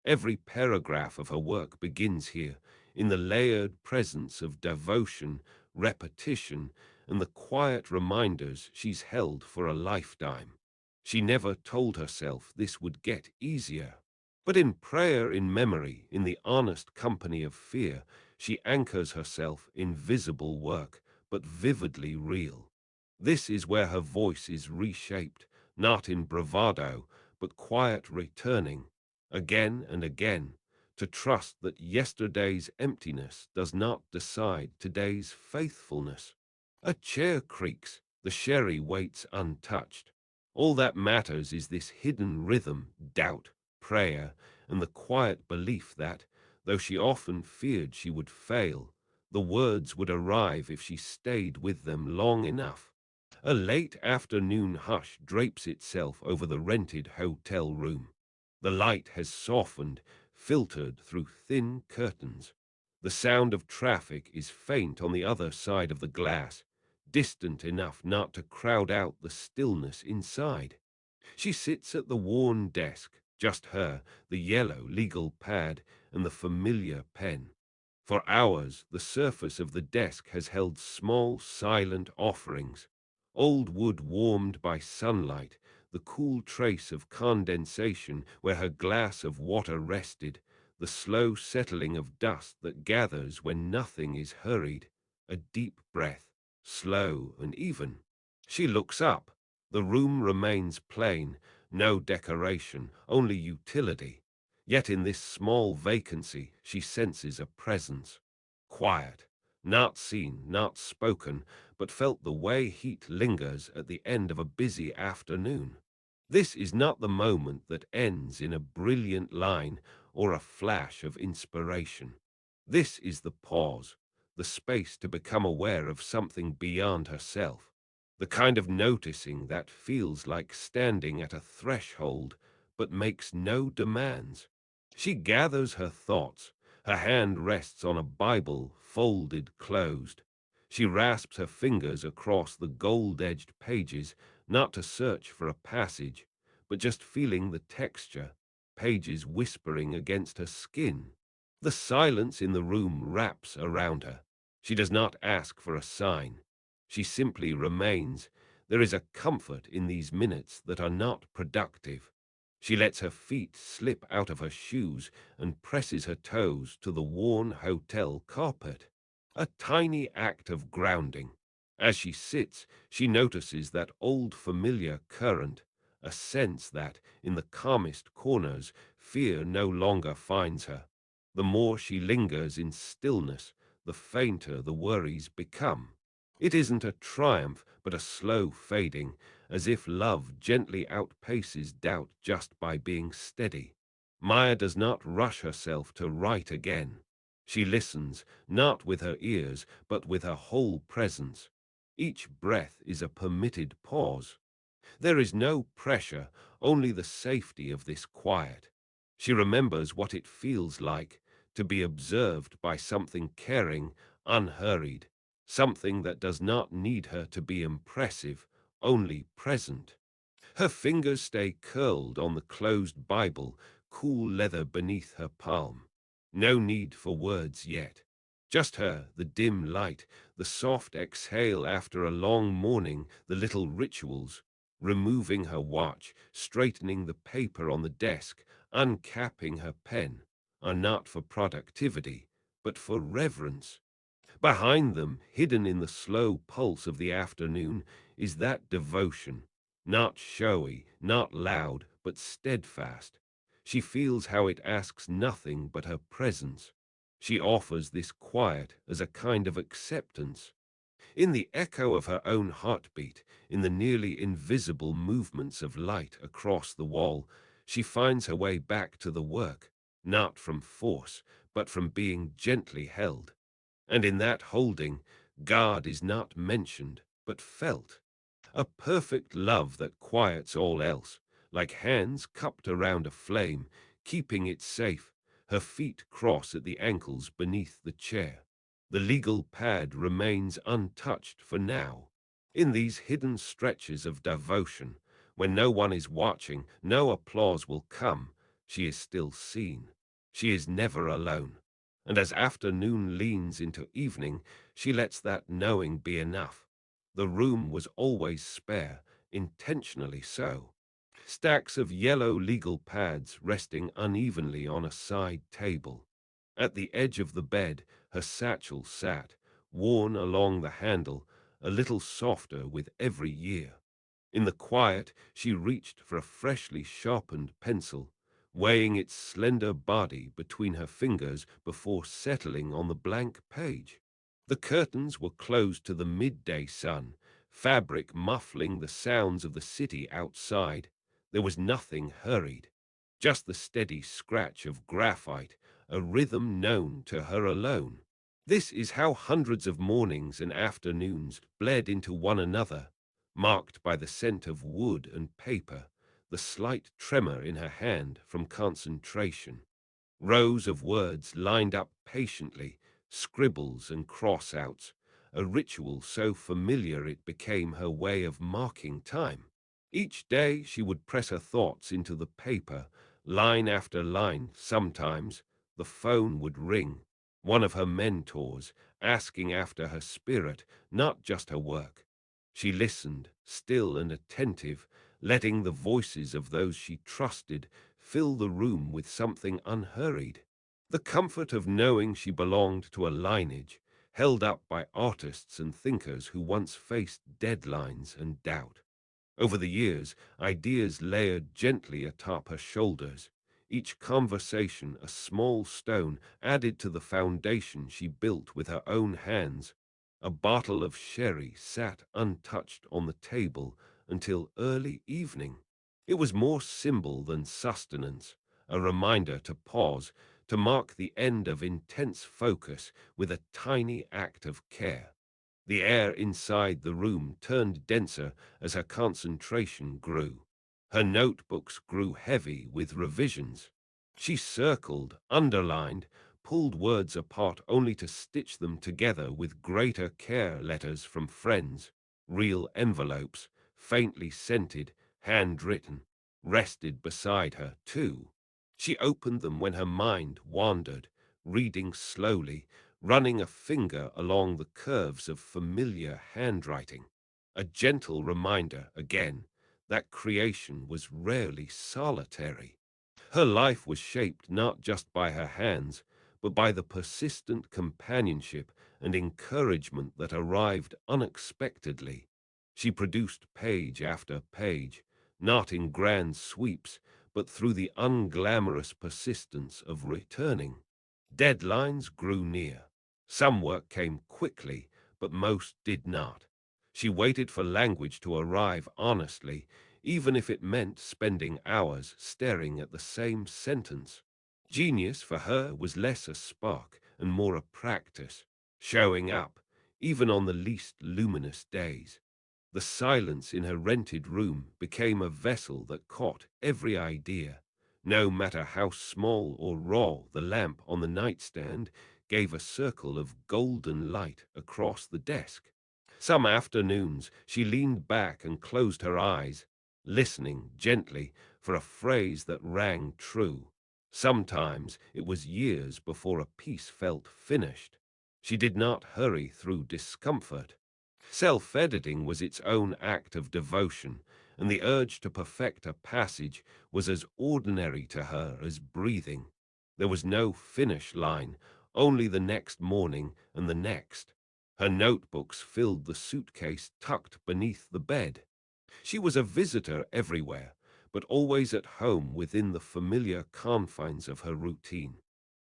Speaker 1: Every paragraph of her work begins here, in the layered presence of devotion, repetition, and the quiet reminders she's held for a lifetime. She never told herself this would get easier. But in prayer, in memory, in the honest company of fear, she anchors herself in visible work, but vividly real. This is where her voice is reshaped, not in bravado, but quiet returning, again and again, to trust that yesterday's emptiness does not decide today's faithfulness. A chair creaks, the sherry waits untouched. All that matters is this hidden rhythm, doubt, prayer, and the quiet belief that, though she often feared she would fail, the words would arrive if she stayed with them long enough. A late afternoon hush drapes itself over the rented hotel room. The light has softened, filtered through thin curtains. The sound of traffic is faint on the other side of the glass, distant enough not to crowd out the stillness inside. She sits at the worn desk, just her, the yellow legal pad, and the familiar pen. For hours, the surface of the desk has held small, silent offerings. Old wood warmed by sunlight, the cool trace of condensation where her glass of water rested, the slow settling of dust that gathers when nothing is hurried, a deep breath, slow and even. She looks up. The room remains plain, no decoration, only utility. Yet in this small vacancy she senses a presence. Quiet, not seen, not spoken, but felt the way heat lingers at the end of a busy afternoon. This is not the moment that ends in a brilliant line or a flash of inspiration. This is the pause, the space to become aware of something beyond herself, the kind of noticing that feels like standing at a threshold but makes no demands. She gathers her thoughts. Her hand rests on a Bible folded closed. She rasps her fingers across the gold-edged pages, not to search for a passage, but just feeling the texture, pages whispering against her skin. The silence in the room wraps around her. She does not ask for a sign. She simply remains. There is a comfort in these minutes that are not productive. She lets her feet slip out of her shoes and presses her toes to the worn hotel carpet. A tiny act of grounding. As she sits, she notices that old familiar current, a sense that, in the calmest corners, fear no longer finds her. The more she lingers in stillness, the fainter the worries become. It isn't a triumph, but a slow fading, as if love gently outpaces doubt just by being steady. Maya does not rush herself to write again. She listens, not with her ears, but with her whole presence. Each breath is a permitted pause. There is no pressure, only the safety of this quiet. She remembers what it feels like to be observed by something caring, unhurried, something that does not need her to be impressive, only present. Her fingers stay curled on the closed Bible, cool leather beneath her palm. No need for words yet. Just her, the dim light, the soft exhale after a long morning, the little rituals, removing her watch, straightening the paper on the desk, uncapping her pen, are not for productivity, but for reverence. Behind them, hidden in the slow pulse of the afternoon, is that devotion, not showy, not loud, but steadfast. She feels how it asks nothing but her presence. She offers this quiet as a kind of acceptance. In the echo of her own heartbeat, in the nearly invisible movements of light across the wall, she finds her way back to the work, not from force, but from being gently held. And in that holding, God is not mentioned, but felt. A perfect love that quiets all else, like hands cupped around a flame, keeping it safe. Her feet cross at the ankles beneath the chair. The legal pad remains untouched for now. In these hidden stretches of devotion, when no one is watching, no applause will come, she is still seen. She is never alone. And as afternoon leans into evening, she lets that knowing be enough. The room was always spare, intentionally so. Stacks of yellow legal pads resting unevenly on a side table. At the edge of the bed, her satchel sat, worn along the handle, a little softer with every year. In the quiet, she reached for a freshly sharpened pencil, weighing its slender body between her fingers before settling on the blank page. The curtains were closed to the midday sun, fabric muffling the sounds of the city outside. There was nothing hurried, just the steady scratch of graphite, a rhythm known to her alone. This is how hundreds of mornings and afternoons bled into one another, marked by the scent of wood and paper, the slight tremor in her hand from concentration. Rows of words lined up patiently, scribbles and cross-outs, a ritual so familiar it became her way of marking time. Each day she would press her thoughts into the paper, line after line. Sometimes the phone would ring, one of her mentors, asking after her spirit, not just her work. She listened, still and attentive, letting the voices of those she trusted fill the room with something unhurried. The comfort of knowing she belonged to a lineage held up by artists and thinkers who once faced deadlines and doubt. Over the years, ideas layered gently atop her shoulders, each conversation a small stone added to the foundation she built with her own hands. A bottle of sherry sat untouched on the table until early evening. It was more symbol than sustenance, a reminder to pause, to mark the end of intense focus with a tiny act of care. The air inside the room turned denser as her concentration grew. Her notebooks grew heavy with revisions. She circled, underlined, pulled words apart only to stitch them together with greater care. Letters from friends, real envelopes, faintly scented, handwritten, rested beside her, too. She opened them when her mind wandered, reading slowly, running a finger along the curves of familiar handwriting. A gentle reminder, again, that creation was rarely solitary. Her life was shaped not just by her hands, but by the persistent companionship and encouragement that arrived unexpectedly. She produced page after page, not in grand sweeps, but through the unglamorous persistence of returning. Deadlines grew near. Some work came quickly, but most did not. She waited for language to arrive honestly, even if it meant spending hours staring at the same sentence. Genius for her was less a spark and more a practice, showing up, even on the least luminous days. The silence in her rented room became a vessel that caught every idea. No matter how small or raw, the lamp on the nightstand gave a circle of golden light across the desk. Some afternoons she leaned back and closed her eyes, listening gently for a phrase that rang true. Sometimes it was years before a piece felt finished. She did not hurry through discomfort. Self-editing was its own act of devotion, and the urge to perfect a passage was as ordinary to her as breathing. There was no finish line, only the next morning and the next. Her notebooks filled the suitcase tucked beneath the bed. She was a visitor everywhere, but always at home within the familiar confines of her routine.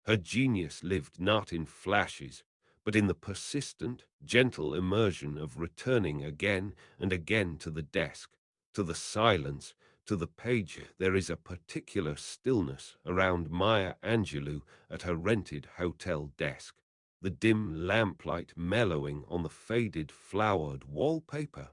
Speaker 1: Her genius lived not in flashes, but in the persistent, gentle immersion of returning again and again to the desk, to the silence, to the page. There is a particular stillness around Maya Angelou at her rented hotel desk, the dim lamplight mellowing on the faded flowered wallpaper,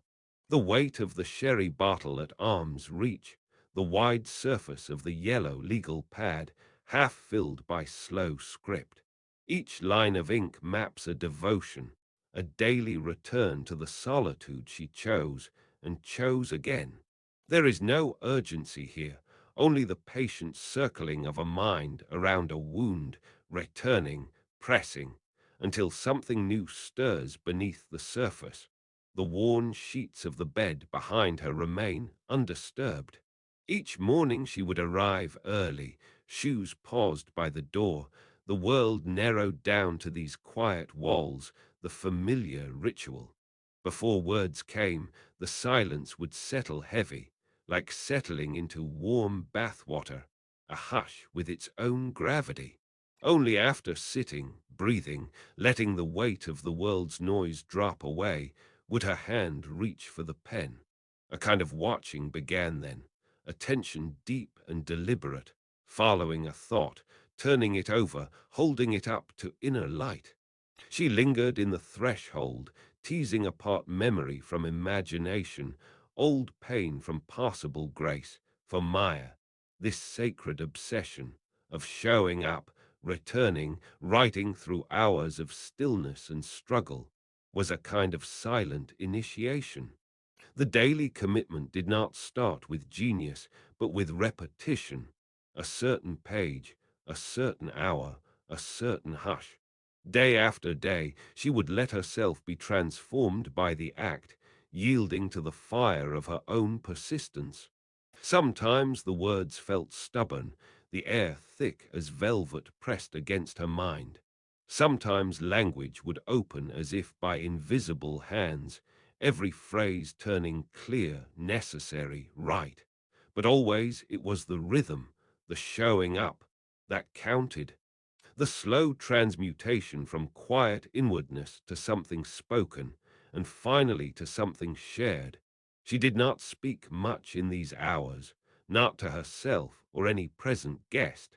Speaker 1: the weight of the sherry bottle at arm's reach, the wide surface of the yellow legal pad half filled by slow script. Each line of ink maps a devotion, a daily return to the solitude she chose and chose again. There is no urgency here, only the patient circling of a mind around a wound, returning, pressing, until something new stirs beneath the surface. The worn sheets of the bed behind her remain undisturbed. Each morning she would arrive early, shoes paused by the door, the world narrowed down to these quiet walls, the familiar ritual. Before words came, the silence would settle heavy, like settling into warm bathwater, a hush with its own gravity. Only after sitting, breathing, letting the weight of the world's noise drop away, would her hand reach for the pen. A kind of watching began then, attention deep and deliberate, following a thought, turning it over, holding it up to inner light. She lingered in the threshold, teasing apart memory from imagination, old pain from possible grace. For Maya, this sacred obsession of showing up, returning, writing through hours of stillness and struggle, was a kind of silent initiation. The daily commitment did not start with genius, but with repetition. A certain page, a certain hour, a certain hush. Day after day, she would let herself be transformed by the act, yielding to the fire of her own persistence. Sometimes the words felt stubborn, the air thick as velvet pressed against her mind. Sometimes language would open as if by invisible hands, every phrase turning clear, necessary, right. But always it was the rhythm, the showing up, that counted. The slow transmutation from quiet inwardness to something spoken, and finally to something shared. She did not speak much in these hours, not to herself or any present guest.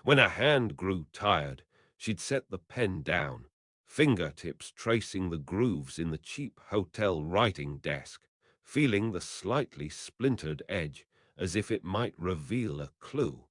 Speaker 1: When her hand grew tired, she'd set the pen down, fingertips tracing the grooves in the cheap hotel writing desk, feeling the slightly splintered edge as if it might reveal a clue.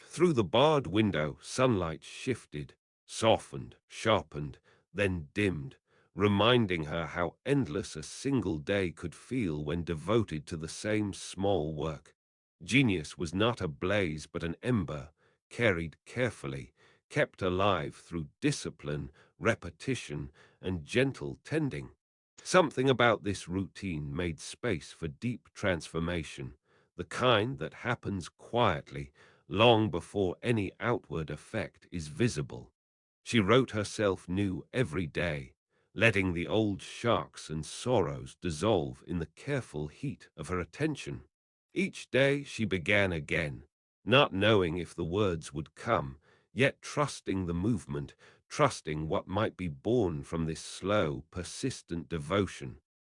Speaker 1: Through the barred window, sunlight shifted, softened, sharpened, then dimmed, reminding her how endless a single day could feel when devoted to the same small work. Genius was not a blaze but an ember, carried carefully, kept alive through discipline, repetition, and gentle tending. Something about this routine made space for deep transformation, the kind that happens quietly, long before any outward effect is visible. She wrote herself new every day, letting the old sharks and sorrows dissolve in the careful heat of her attention. Each day she began again, not knowing if the words would come, yet trusting the movement, trusting what might be born from this slow, persistent devotion.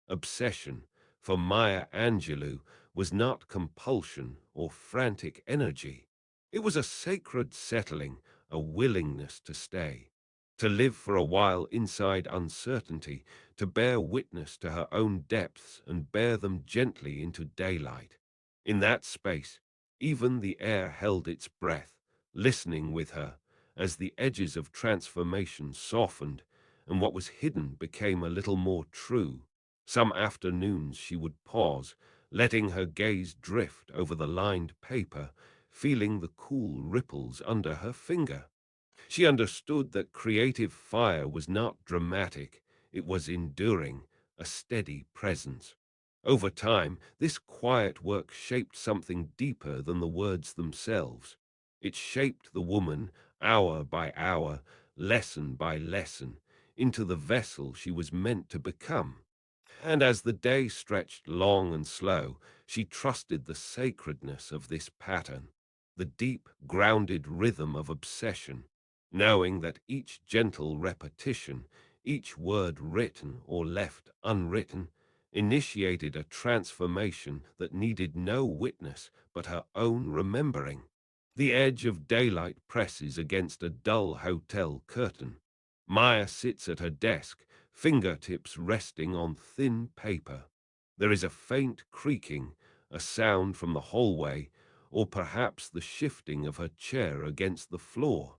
Speaker 1: Obsession, for Maya Angelou, was not compulsion or frantic energy. It was a sacred settling, a willingness to stay, to live for a while inside uncertainty, to bear witness to her own depths and bear them gently into daylight. In that space, even the air held its breath, listening with her, as the edges of transformation softened, and what was hidden became a little more true. Some afternoons she would pause, letting her gaze drift over the lined paper, feeling the cool ripples under her finger. She understood that creative fire was not dramatic, it was enduring, a steady presence. Over time, this quiet work shaped something deeper than the words themselves. It shaped the woman, hour by hour, lesson by lesson, into the vessel she was meant to become. And as the day stretched long and slow, she trusted the sacredness of this pattern, the deep, grounded rhythm of obsession, knowing that each gentle repetition, each word written or left unwritten, initiated a transformation that needed no witness but her own remembering. The edge of daylight presses against a dull hotel curtain. Maya sits at her desk, fingertips resting on thin paper. There is a faint creaking, a sound from the hallway, or perhaps the shifting of her chair against the floor.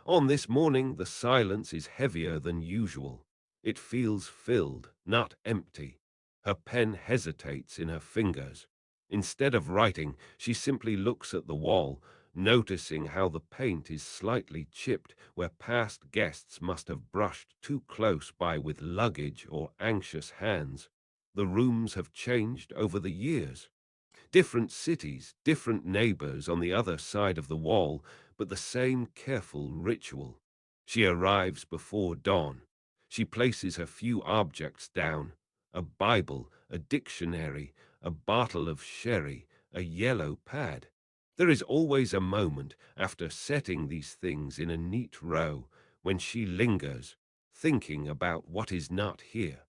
Speaker 1: On this morning, the silence is heavier than usual. It feels filled, not empty. Her pen hesitates in her fingers. Instead of writing, she simply looks at the wall, noticing how the paint is slightly chipped where past guests must have brushed too close by with luggage or anxious hands. The rooms have changed over the years. Different cities, different neighbors on the other side of the wall, but the same careful ritual. She arrives before dawn. She places her few objects down: a Bible, a dictionary, a bottle of sherry, a yellow pad. There is always a moment after setting these things in a neat row when she lingers, thinking about what is not here,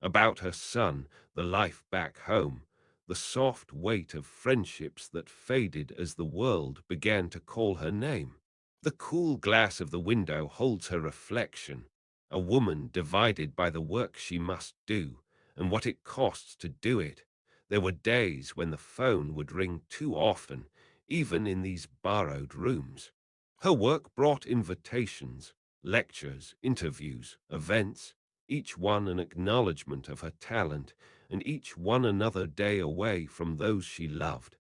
Speaker 1: about her son, the life back home, the soft weight of friendships that faded as the world began to call her name. The cool glass of the window holds her reflection, a woman divided by the work she must do and what it costs to do it. There were days when the phone would ring too often, even in these borrowed rooms. Her work brought invitations, lectures, interviews, events, each one an acknowledgement of her talent, and each one another day away from those she loved.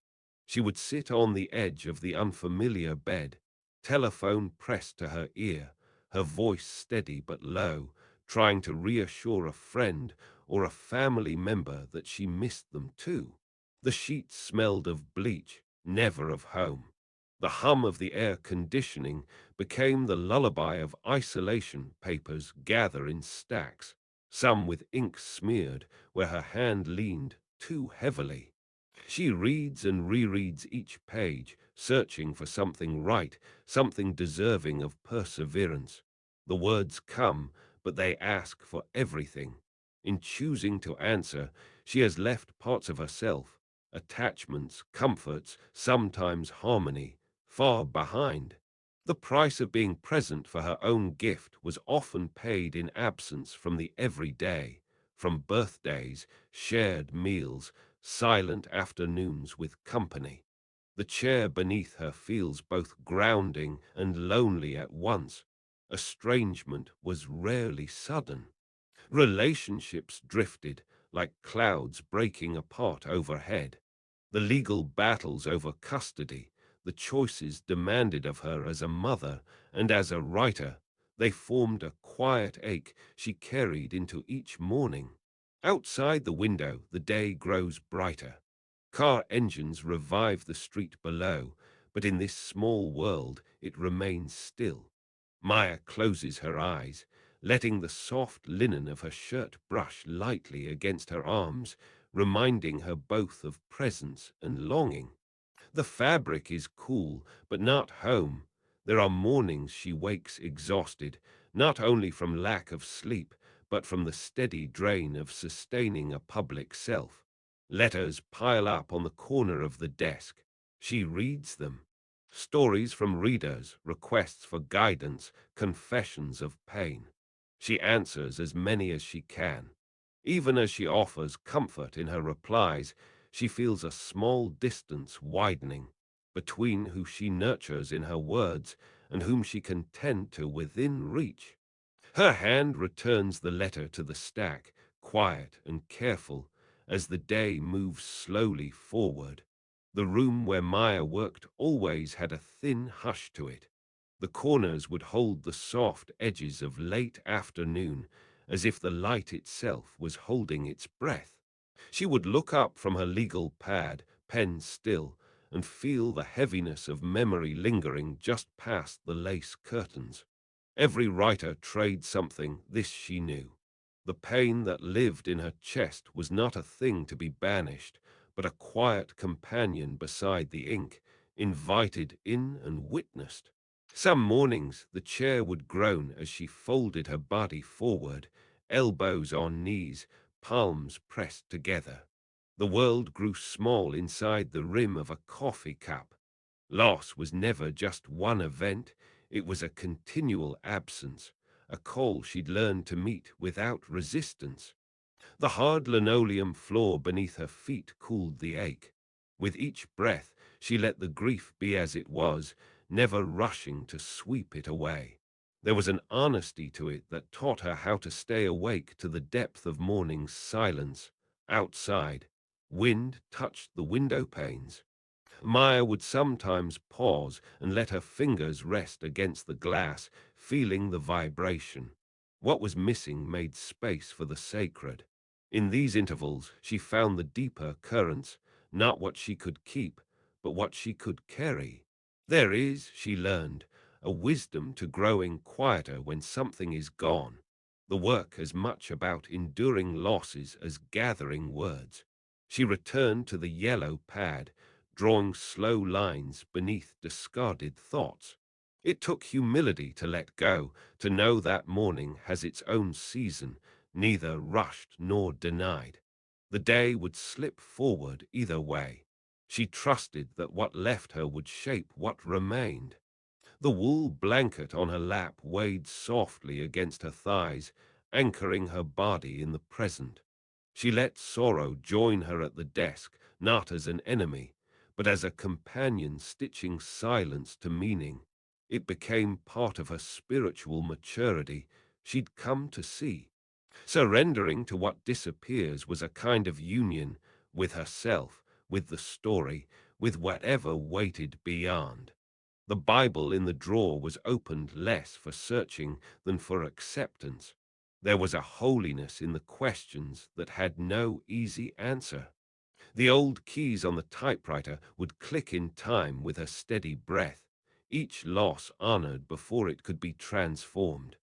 Speaker 1: She would sit on the edge of the unfamiliar bed, telephone pressed to her ear, her voice steady but low, trying to reassure a friend or a family member that she missed them too. The sheets smelled of bleach, never of home. The hum of the air conditioning became the lullaby of isolation. Papers gather in stacks, some with ink smeared where her hand leaned too heavily. She reads and rereads each page, searching for something right, something deserving of perseverance. The words come, but they ask for everything. In choosing to answer, she has left parts of herself, attachments, comforts, sometimes harmony, far behind. The price of being present for her own gift was often paid in absence from the everyday, from birthdays, shared meals, silent afternoons with company. The chair beneath her feels both grounding and lonely at once. Estrangement was rarely sudden. Relationships drifted like clouds breaking apart overhead. The legal battles over custody, the choices demanded of her as a mother and as a writer, they formed a quiet ache she carried into each morning. Outside the window, the day grows brighter. Car engines revive the street below, but in this small world it remains still. Maya closes her eyes, letting the soft linen of her shirt brush lightly against her arms, reminding her both of presence and longing. The fabric is cool, but not home. There are mornings she wakes exhausted, not only from lack of sleep, but from the steady drain of sustaining a public self. Letters pile up on the corner of the desk. She reads them. Stories from readers, requests for guidance, confessions of pain. She answers as many as she can. Even as she offers comfort in her replies, she feels a small distance widening between who she nurtures in her words and whom she can tend to within reach. Her hand returns the letter to the stack, quiet and careful, as the day moves slowly forward. The room where Maya worked always had a thin hush to it. The corners would hold the soft edges of late afternoon, as if the light itself was holding its breath. She would look up from her legal pad, pen still, and feel the heaviness of memory lingering just past the lace curtains. Every writer trades something, this she knew. The pain that lived in her chest was not a thing to be banished, but a quiet companion beside the ink, invited in and witnessed. Some mornings the chair would groan as she folded her body forward, elbows on knees, palms pressed together. The world grew small inside the rim of a coffee cup. Loss was never just one event, it was a continual absence, a call she'd learned to meet without resistance. The hard linoleum floor beneath her feet cooled the ache. With each breath, she let the grief be as it was, never rushing to sweep it away. There was an honesty to it that taught her how to stay awake to the depth of morning's silence. Outside, wind touched the window panes. Maya would sometimes pause and let her fingers rest against the glass, feeling the vibration. What was missing made space for the sacred. In these intervals, she found the deeper currents, not what she could keep, but what she could carry. There is, she learned, a wisdom to growing quieter when something is gone. The work as much about enduring losses as gathering words. She returned to the yellow pad, drawing slow lines beneath discarded thoughts. It took humility to let go, to know that morning has its own season, neither rushed nor denied. The day would slip forward either way. She trusted that what left her would shape what remained. The wool blanket on her lap weighed softly against her thighs, anchoring her body in the present. She let sorrow join her at the desk, not as an enemy, but as a companion stitching silence to meaning. It became part of her spiritual maturity she'd come to see. Surrendering to what disappears was a kind of union with herself, with the story, with whatever waited beyond. The Bible in the drawer was opened less for searching than for acceptance. There was a holiness in the questions that had no easy answer. The old keys on the typewriter would click in time with her steady breath, each loss honored before it could be transformed.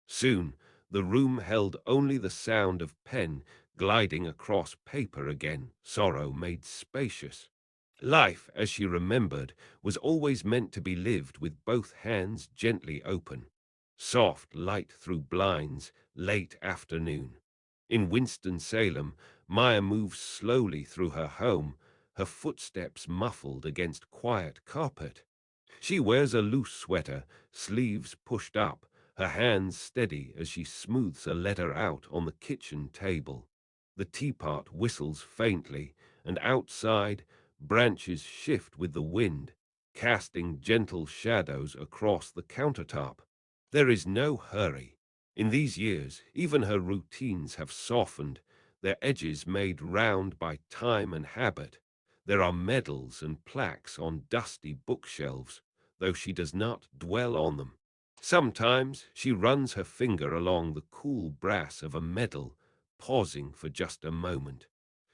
Speaker 1: Soon, the room held only the sound of pen gliding across paper again, sorrow made spacious. Life, as she remembered, was always meant to be lived with both hands gently open. Soft light through blinds, late afternoon. In Winston-Salem, Maya moves slowly through her home, her footsteps muffled against quiet carpet. She wears a loose sweater, sleeves pushed up, her hands steady as she smooths a letter out on the kitchen table. The teapot whistles faintly, and outside, branches shift with the wind, casting gentle shadows across the countertop. There is no hurry. In these years, even her routines have softened, their edges made round by time and habit. There are medals and plaques on dusty bookshelves, though she does not dwell on them. Sometimes she runs her finger along the cool brass of a medal, pausing for just a moment.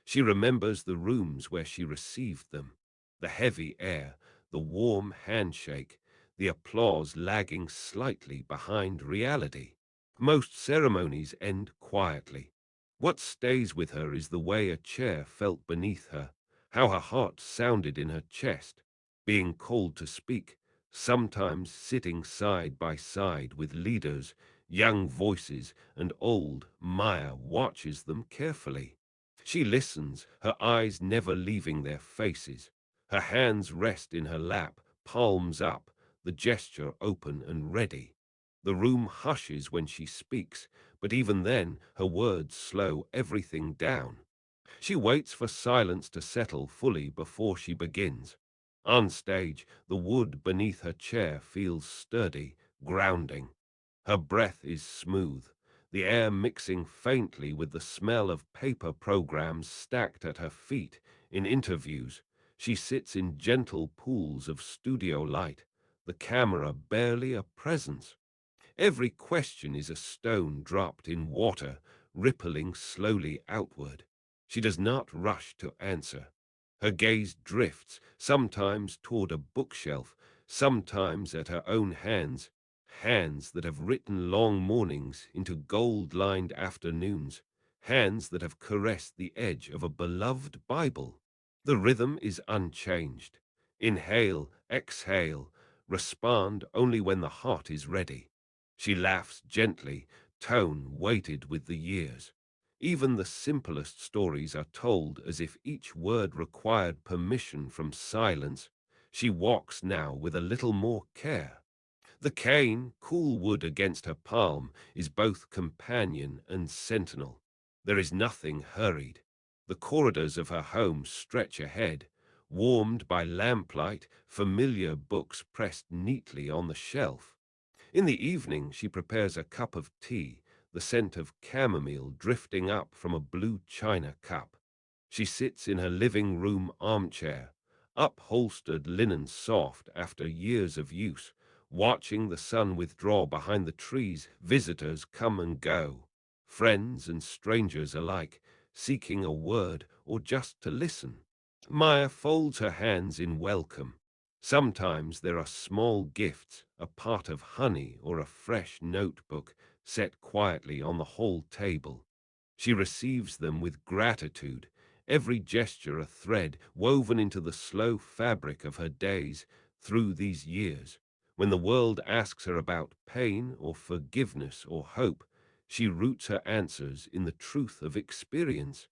Speaker 1: She remembers the rooms where she received them, the heavy air, the warm handshake, the applause lagging slightly behind reality. Most ceremonies end quietly. What stays with her is the way a chair felt beneath her, how her heart sounded in her chest, being called to speak, sometimes sitting side by side with leaders, young voices and old. Maya watches them carefully. She listens, her eyes never leaving their faces. Her hands rest in her lap, palms up, the gesture open and ready. The room hushes when she speaks, but even then her words slow everything down. She waits for silence to settle fully before she begins. On stage, the wood beneath her chair feels sturdy, grounding. Her breath is smooth, the air mixing faintly with the smell of paper programs stacked at her feet. In interviews, she sits in gentle pools of studio light, the camera barely a presence. Every question is a stone dropped in water, rippling slowly outward. She does not rush to answer. Her gaze drifts, sometimes toward a bookshelf, sometimes at her own hands, hands that have written long mornings into gold-lined afternoons, hands that have caressed the edge of a beloved Bible. The rhythm is unchanged. Inhale, exhale, respond only when the heart is ready. She laughs gently, tone weighted with the years. Even the simplest stories are told as if each word required permission from silence. She walks now with a little more care. The cane, cool wood against her palm, is both companion and sentinel. There is nothing hurried. The corridors of her home stretch ahead, warmed by lamplight, familiar books pressed neatly on the shelf. In the evening, she prepares a cup of tea, the scent of chamomile drifting up from a blue china cup. She sits in her living room armchair, upholstered linen soft after years of use, watching the sun withdraw behind the trees. Visitors come and go, friends and strangers alike, seeking a word or just to listen. Maya folds her hands in welcome. Sometimes there are small gifts, a pot of honey or a fresh notebook set quietly on the hall table. She receives them with gratitude, every gesture a thread woven into the slow fabric of her days through these years. When the world asks her about pain or forgiveness or hope, she roots her answers in the truth of experience.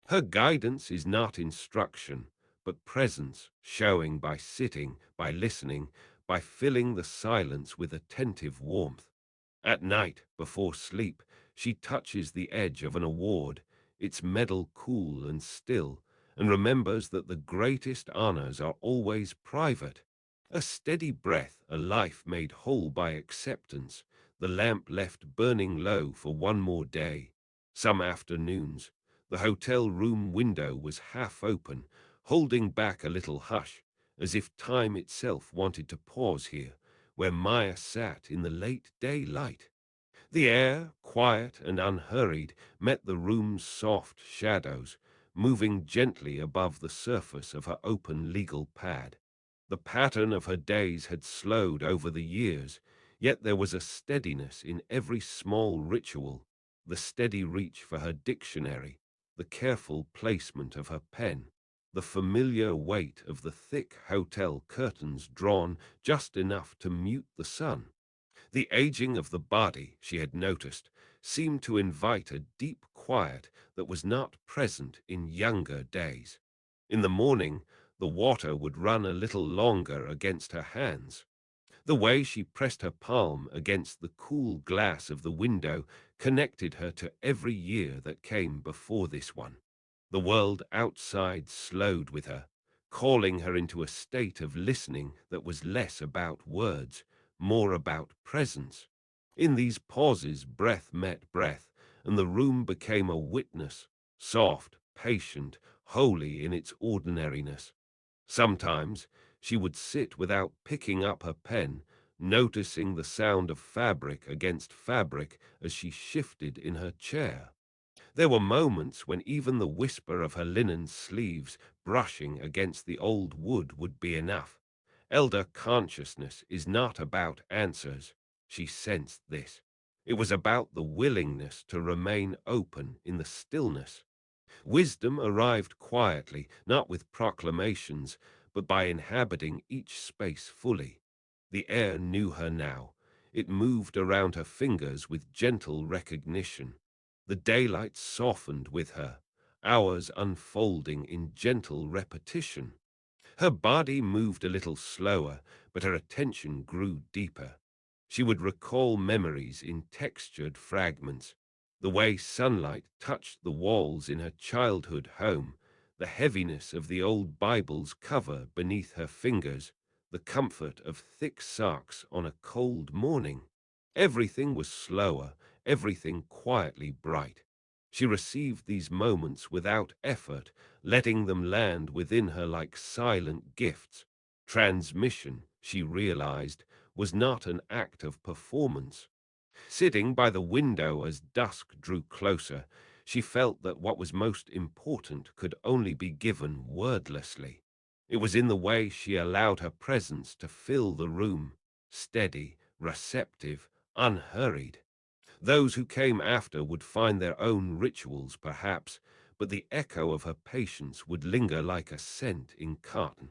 Speaker 1: Her guidance is not instruction, but presence, showing by sitting, by listening, by filling the silence with attentive warmth. At night, before sleep, she touches the edge of an award, its medal cool and still, and remembers that the greatest honors are always private. A steady breath, a life made whole by acceptance, the lamp left burning low for one more day. Some afternoons, the hotel room window was half open, holding back a little hush, as if time itself wanted to pause here, where Maya sat in the late daylight. The air, quiet and unhurried, met the room's soft shadows, moving gently above the surface of her open legal pad. The pattern of her days had slowed over the years, yet there was a steadiness in every small ritual, the steady reach for her dictionary, the careful placement of her pen, the familiar weight of the thick hotel curtains drawn just enough to mute the sun. The aging of the body, she had noticed, seemed to invite a deep quiet that was not present in younger days. In the morning, the water would run a little longer against her hands. The way she pressed her palm against the cool glass of the window connected her to every year that came before this one. The world outside slowed with her, calling her into a state of listening that was less about words, more about presence. In these pauses, breath met breath, and the room became a witness, soft, patient, holy in its ordinariness. Sometimes she would sit without picking up her pen, noticing the sound of fabric against fabric as she shifted in her chair. There were moments when even the whisper of her linen sleeves brushing against the old wood would be enough. Elder consciousness is not about answers. She sensed this. It was about the willingness to remain open in the stillness. Wisdom arrived quietly, not with proclamations, but by inhabiting each space fully. The air knew her now. It moved around her fingers with gentle recognition. The daylight softened with her, hours unfolding in gentle repetition. Her body moved a little slower, but her attention grew deeper. She would recall memories in textured fragments, the way sunlight touched the walls in her childhood home, the heaviness of the old Bible's cover beneath her fingers, the comfort of thick socks on a cold morning. Everything was slower, everything quietly bright. She received these moments without effort, letting them land within her like silent gifts. Transmission, she realized, was not an act of performance. Sitting by the window as dusk drew closer, she felt that what was most important could only be given wordlessly. It was in the way she allowed her presence to fill the room, steady, receptive, unhurried. Those who came after would find their own rituals, perhaps, but the echo of her patience would linger like a scent in cotton.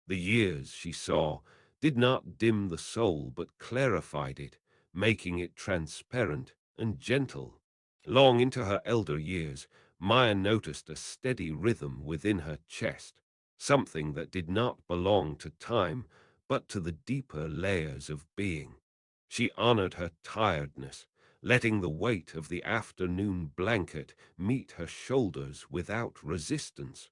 Speaker 1: The years, she saw, did not dim the soul but clarified it, making it transparent and gentle. Long into her elder years, Maya noticed a steady rhythm within her chest, something that did not belong to time, but to the deeper layers of being. She honored her tiredness, letting the weight of the afternoon blanket meet her shoulders without resistance.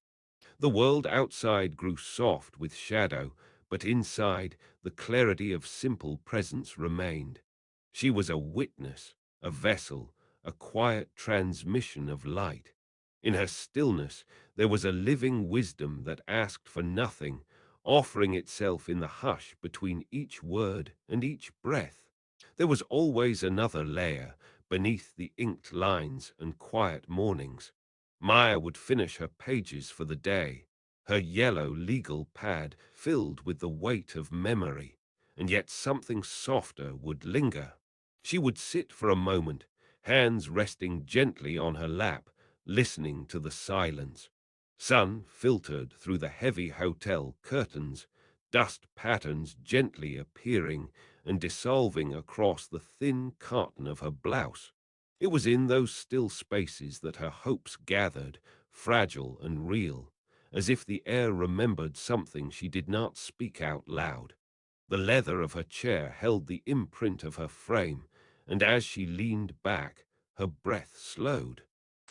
Speaker 1: The world outside grew soft with shadow, but inside the clarity of simple presence remained. She was a witness, a vessel, a quiet transmission of light. In her stillness there was a living wisdom that asked for nothing, offering itself in the hush between each word and each breath. There was always another layer beneath the inked lines and quiet mornings. Maya would finish her pages for the day, her yellow legal pad filled with the weight of memory, and yet something softer would linger. She would sit for a moment, hands resting gently on her lap, listening to the silence. Sun filtered through the heavy hotel curtains, dust patterns gently appearing and dissolving across the thin cotton of her blouse. It was in those still spaces that her hopes gathered, fragile and real, as if the air remembered something she did not speak out loud. The leather of her chair held the imprint of her frame, and as she leaned back, her breath slowed.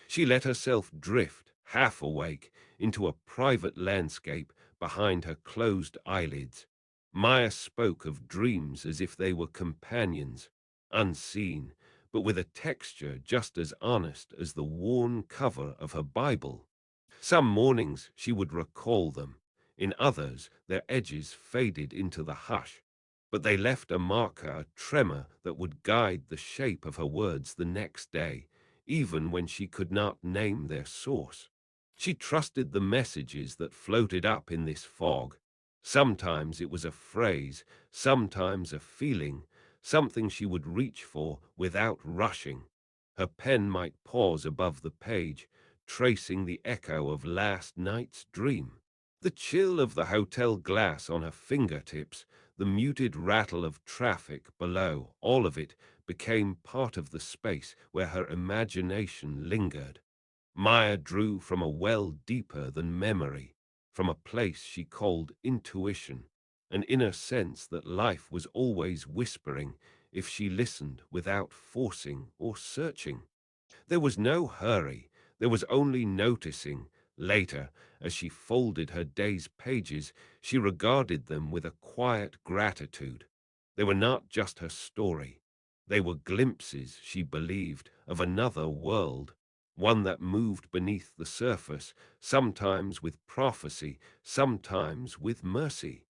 Speaker 1: She let herself drift, half awake, into a private landscape behind her closed eyelids. Maya spoke of dreams as if they were companions, unseen, but with a texture just as honest as the worn cover of her Bible. Some mornings she would recall them, in others their edges faded into the hush. but they left a marker, a tremor that would guide the shape of her words the next day, even when she could not name their source. She trusted the messages that floated up in this fog. Sometimes it was a phrase, sometimes a feeling, something she would reach for without rushing. Her pen might pause above the page, tracing the echo of last night's dream. The chill of the hotel glass on her fingertips, the muted rattle of traffic below, all of it became part of the space where her imagination lingered. Maya drew from a well deeper than memory, from a place she called intuition, an inner sense that life was always whispering if she listened without forcing or searching. There was no hurry, there was only noticing. Later, as she folded her day's pages, she regarded them with a quiet gratitude. They were not just her story. They were glimpses, she believed, of another world, one that moved beneath the surface, sometimes with prophecy, sometimes with mercy.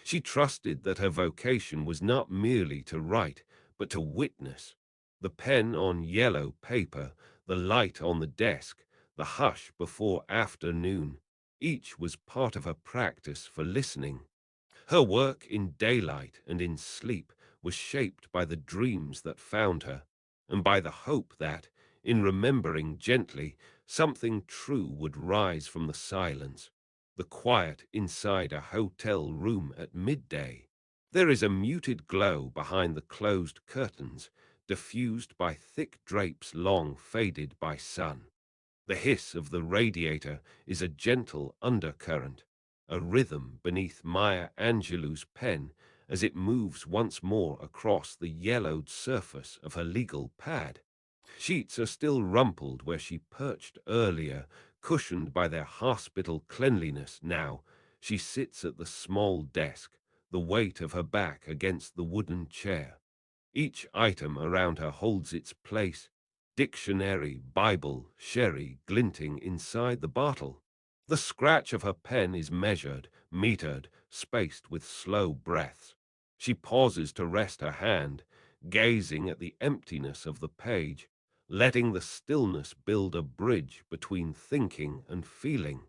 Speaker 1: She trusted that her vocation was not merely to write, but to witness. The pen on yellow paper, the light on the desk, the hush before afternoon, each was part of her practice for listening. Her work in daylight and in sleep was shaped by the dreams that found her, and by the hope that, in remembering gently, something true would rise from the silence, the quiet inside a hotel room at midday. There is a muted glow behind the closed curtains, diffused by thick drapes long faded by sun. The hiss of the radiator is a gentle undercurrent, a rhythm beneath Maya Angelou's pen as it moves once more across the yellowed surface of her legal pad. Sheets are still rumpled where she perched earlier, cushioned by their hospital cleanliness now. She sits at the small desk, the weight of her back against the wooden chair. Each item around her holds its place, dictionary, Bible, sherry glinting inside the bottle. The scratch of her pen is measured, metered, spaced with slow breaths. She pauses to rest her hand, gazing at the emptiness of the page, letting the stillness build a bridge between thinking and feeling.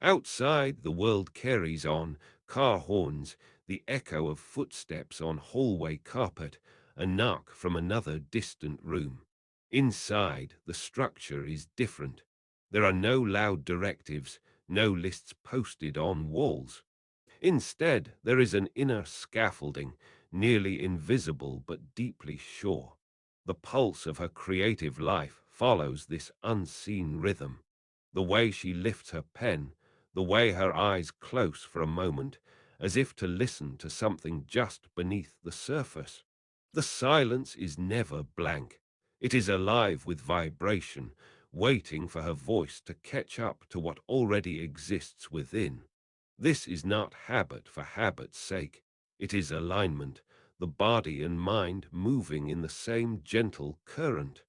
Speaker 1: Outside, the world carries on, car horns, the echo of footsteps on hallway carpet, a knock from another distant room. Inside, the structure is different. There are no loud directives, no lists posted on walls. Instead, there is an inner scaffolding, nearly invisible but deeply sure. The pulse of her creative life follows this unseen rhythm. The way she lifts her pen, the way her eyes close for a moment, as if to listen to something just beneath the surface. The silence is never blank. It is alive with vibration, waiting for her voice to catch up to what already exists within. This is not habit for habit's sake. It is alignment, the body and mind moving in the same gentle current.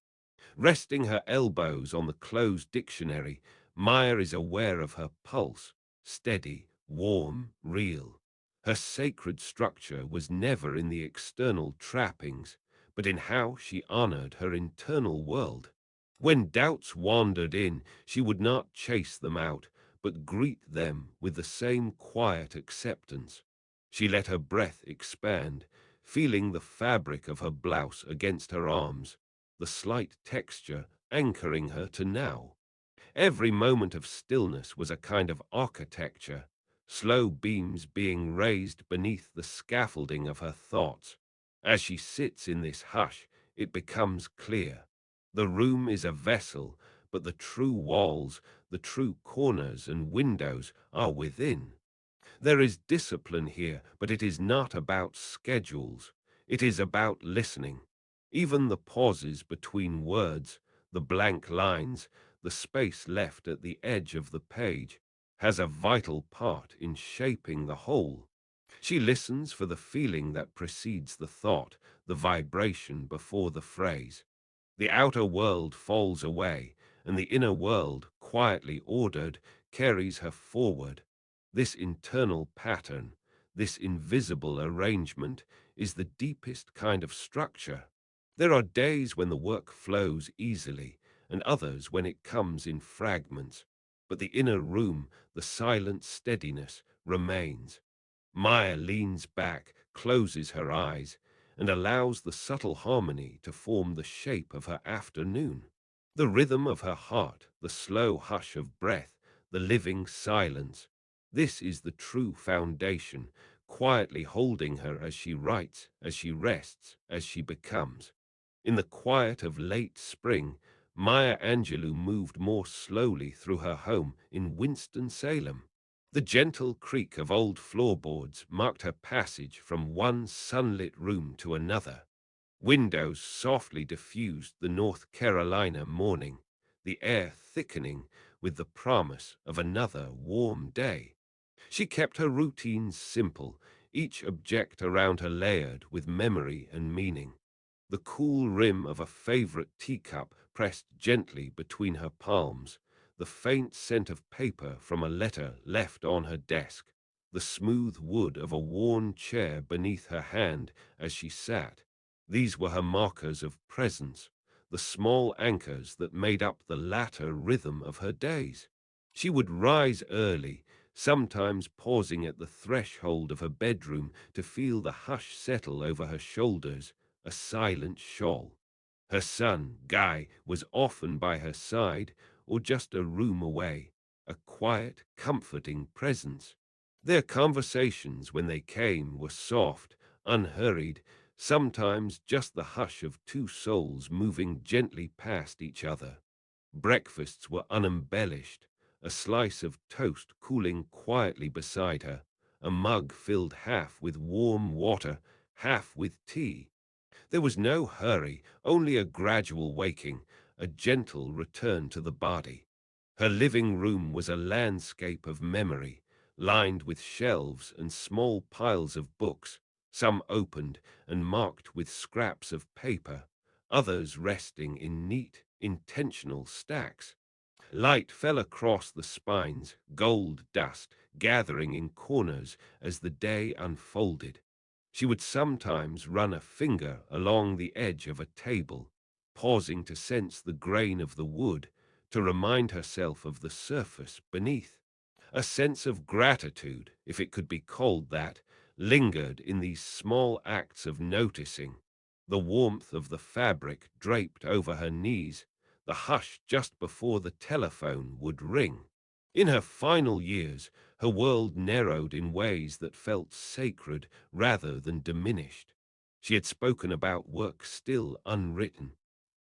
Speaker 1: Resting her elbows on the closed dictionary, Maya is aware of her pulse, steady, warm, real. Her sacred structure was never in the external trappings, but in how she honored her internal world. When doubts wandered in, she would not chase them out, but greet them with the same quiet acceptance. She let her breath expand, feeling the fabric of her blouse against her arms, the slight texture anchoring her to now. Every moment of stillness was a kind of architecture, slow beams being raised beneath the scaffolding of her thoughts. As she sits in this hush, it becomes clear. The room is a vessel, but the true walls, the true corners and windows are within. There is discipline here, but it is not about schedules. It is about listening. Even the pauses between words, the blank lines, the space left at the edge of the page, has a vital part in shaping the whole. She listens for the feeling that precedes the thought, the vibration before the phrase. The outer world falls away, and the inner world, quietly ordered, carries her forward. This internal pattern, this invisible arrangement, is the deepest kind of structure. There are days when the work flows easily, and others when it comes in fragments. But the inner room, the silent steadiness, remains. Maya leans back, closes her eyes, and allows the subtle harmony to form the shape of her afternoon. The rhythm of her heart, the slow hush of breath, the living silence. This is the true foundation, quietly holding her as she writes, as she rests, as she becomes. In the quiet of late spring, Maya Angelou moved more slowly through her home in Winston-Salem. The gentle creak of old floorboards marked her passage from one sunlit room to another. Windows softly diffused the North Carolina morning, the air thickening with the promise of another warm day. She kept her routines simple, each object around her layered with memory and meaning. The cool rim of a favorite teacup pressed gently between her palms, the faint scent of paper from a letter left on her desk, the smooth wood of a worn chair beneath her hand as she sat. These were her markers of presence, the small anchors that made up the latter rhythm of her days. She would rise early, sometimes pausing at the threshold of her bedroom to feel the hush settle over her shoulders, a silent shawl. Her son, Guy, was often by her side or just a room away, a quiet, comforting presence. Their conversations, when they came, were soft, unhurried, sometimes just the hush of two souls moving gently past each other. Breakfasts were unembellished, a slice of toast cooling quietly beside her, a mug filled half with warm water, half with tea. There was no hurry, only a gradual waking, a gentle return to the body. Her living room was a landscape of memory, lined with shelves and small piles of books, some opened and marked with scraps of paper, others resting in neat, intentional stacks. Light fell across the spines, gold dust gathering in corners as the day unfolded. She would sometimes run a finger along the edge of a table, pausing to sense the grain of the wood, to remind herself of the surface beneath. A sense of gratitude, if it could be called that, lingered in these small acts of noticing. The warmth of the fabric draped over her knees, the hush just before the telephone would ring. In her final years, her world narrowed in ways that felt sacred rather than diminished. She had spoken about work still unwritten,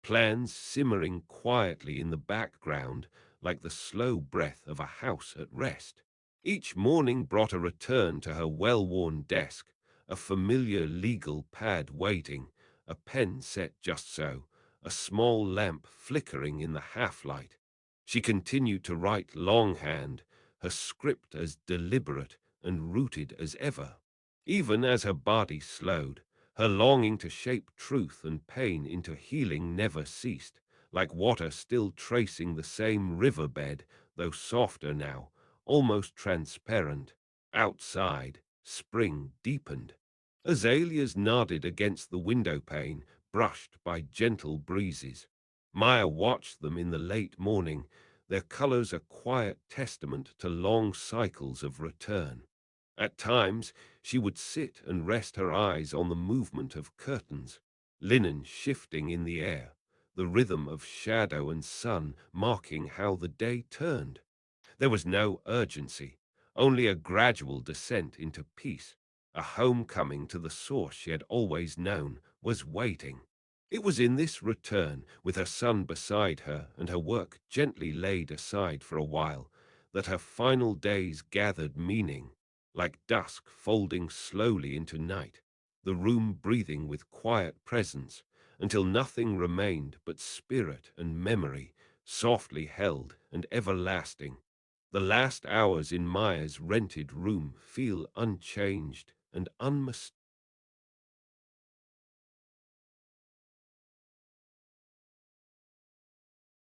Speaker 1: plans simmering quietly in the background like the slow breath of a house at rest. Each morning brought a return to her well-worn desk, a familiar legal pad waiting, a pen set just so, a small lamp flickering in the half-light. She continued to write longhand, her script as deliberate and rooted as ever. Even as her body slowed, her longing to shape truth and pain into healing never ceased, like water still tracing the same riverbed, though softer now, almost transparent. Outside, spring deepened. Azaleas nodded against the window pane, brushed by gentle breezes. Maya watched them in the late morning, their colors a quiet testament to long cycles of return. At times, she would sit and rest her eyes on the movement of curtains, linen shifting in the air, the rhythm of shadow and sun marking how the day turned. There was no urgency, only a gradual descent into peace. A homecoming to the source she had always known was waiting. It was in this return, with her son beside her and her work gently laid aside for a while, that her final days gathered meaning, like dusk folding slowly into night, the room breathing with quiet presence, until nothing remained but spirit and memory, softly held and everlasting. The last hours in Maya's rented room feel unchanged and unmistakable.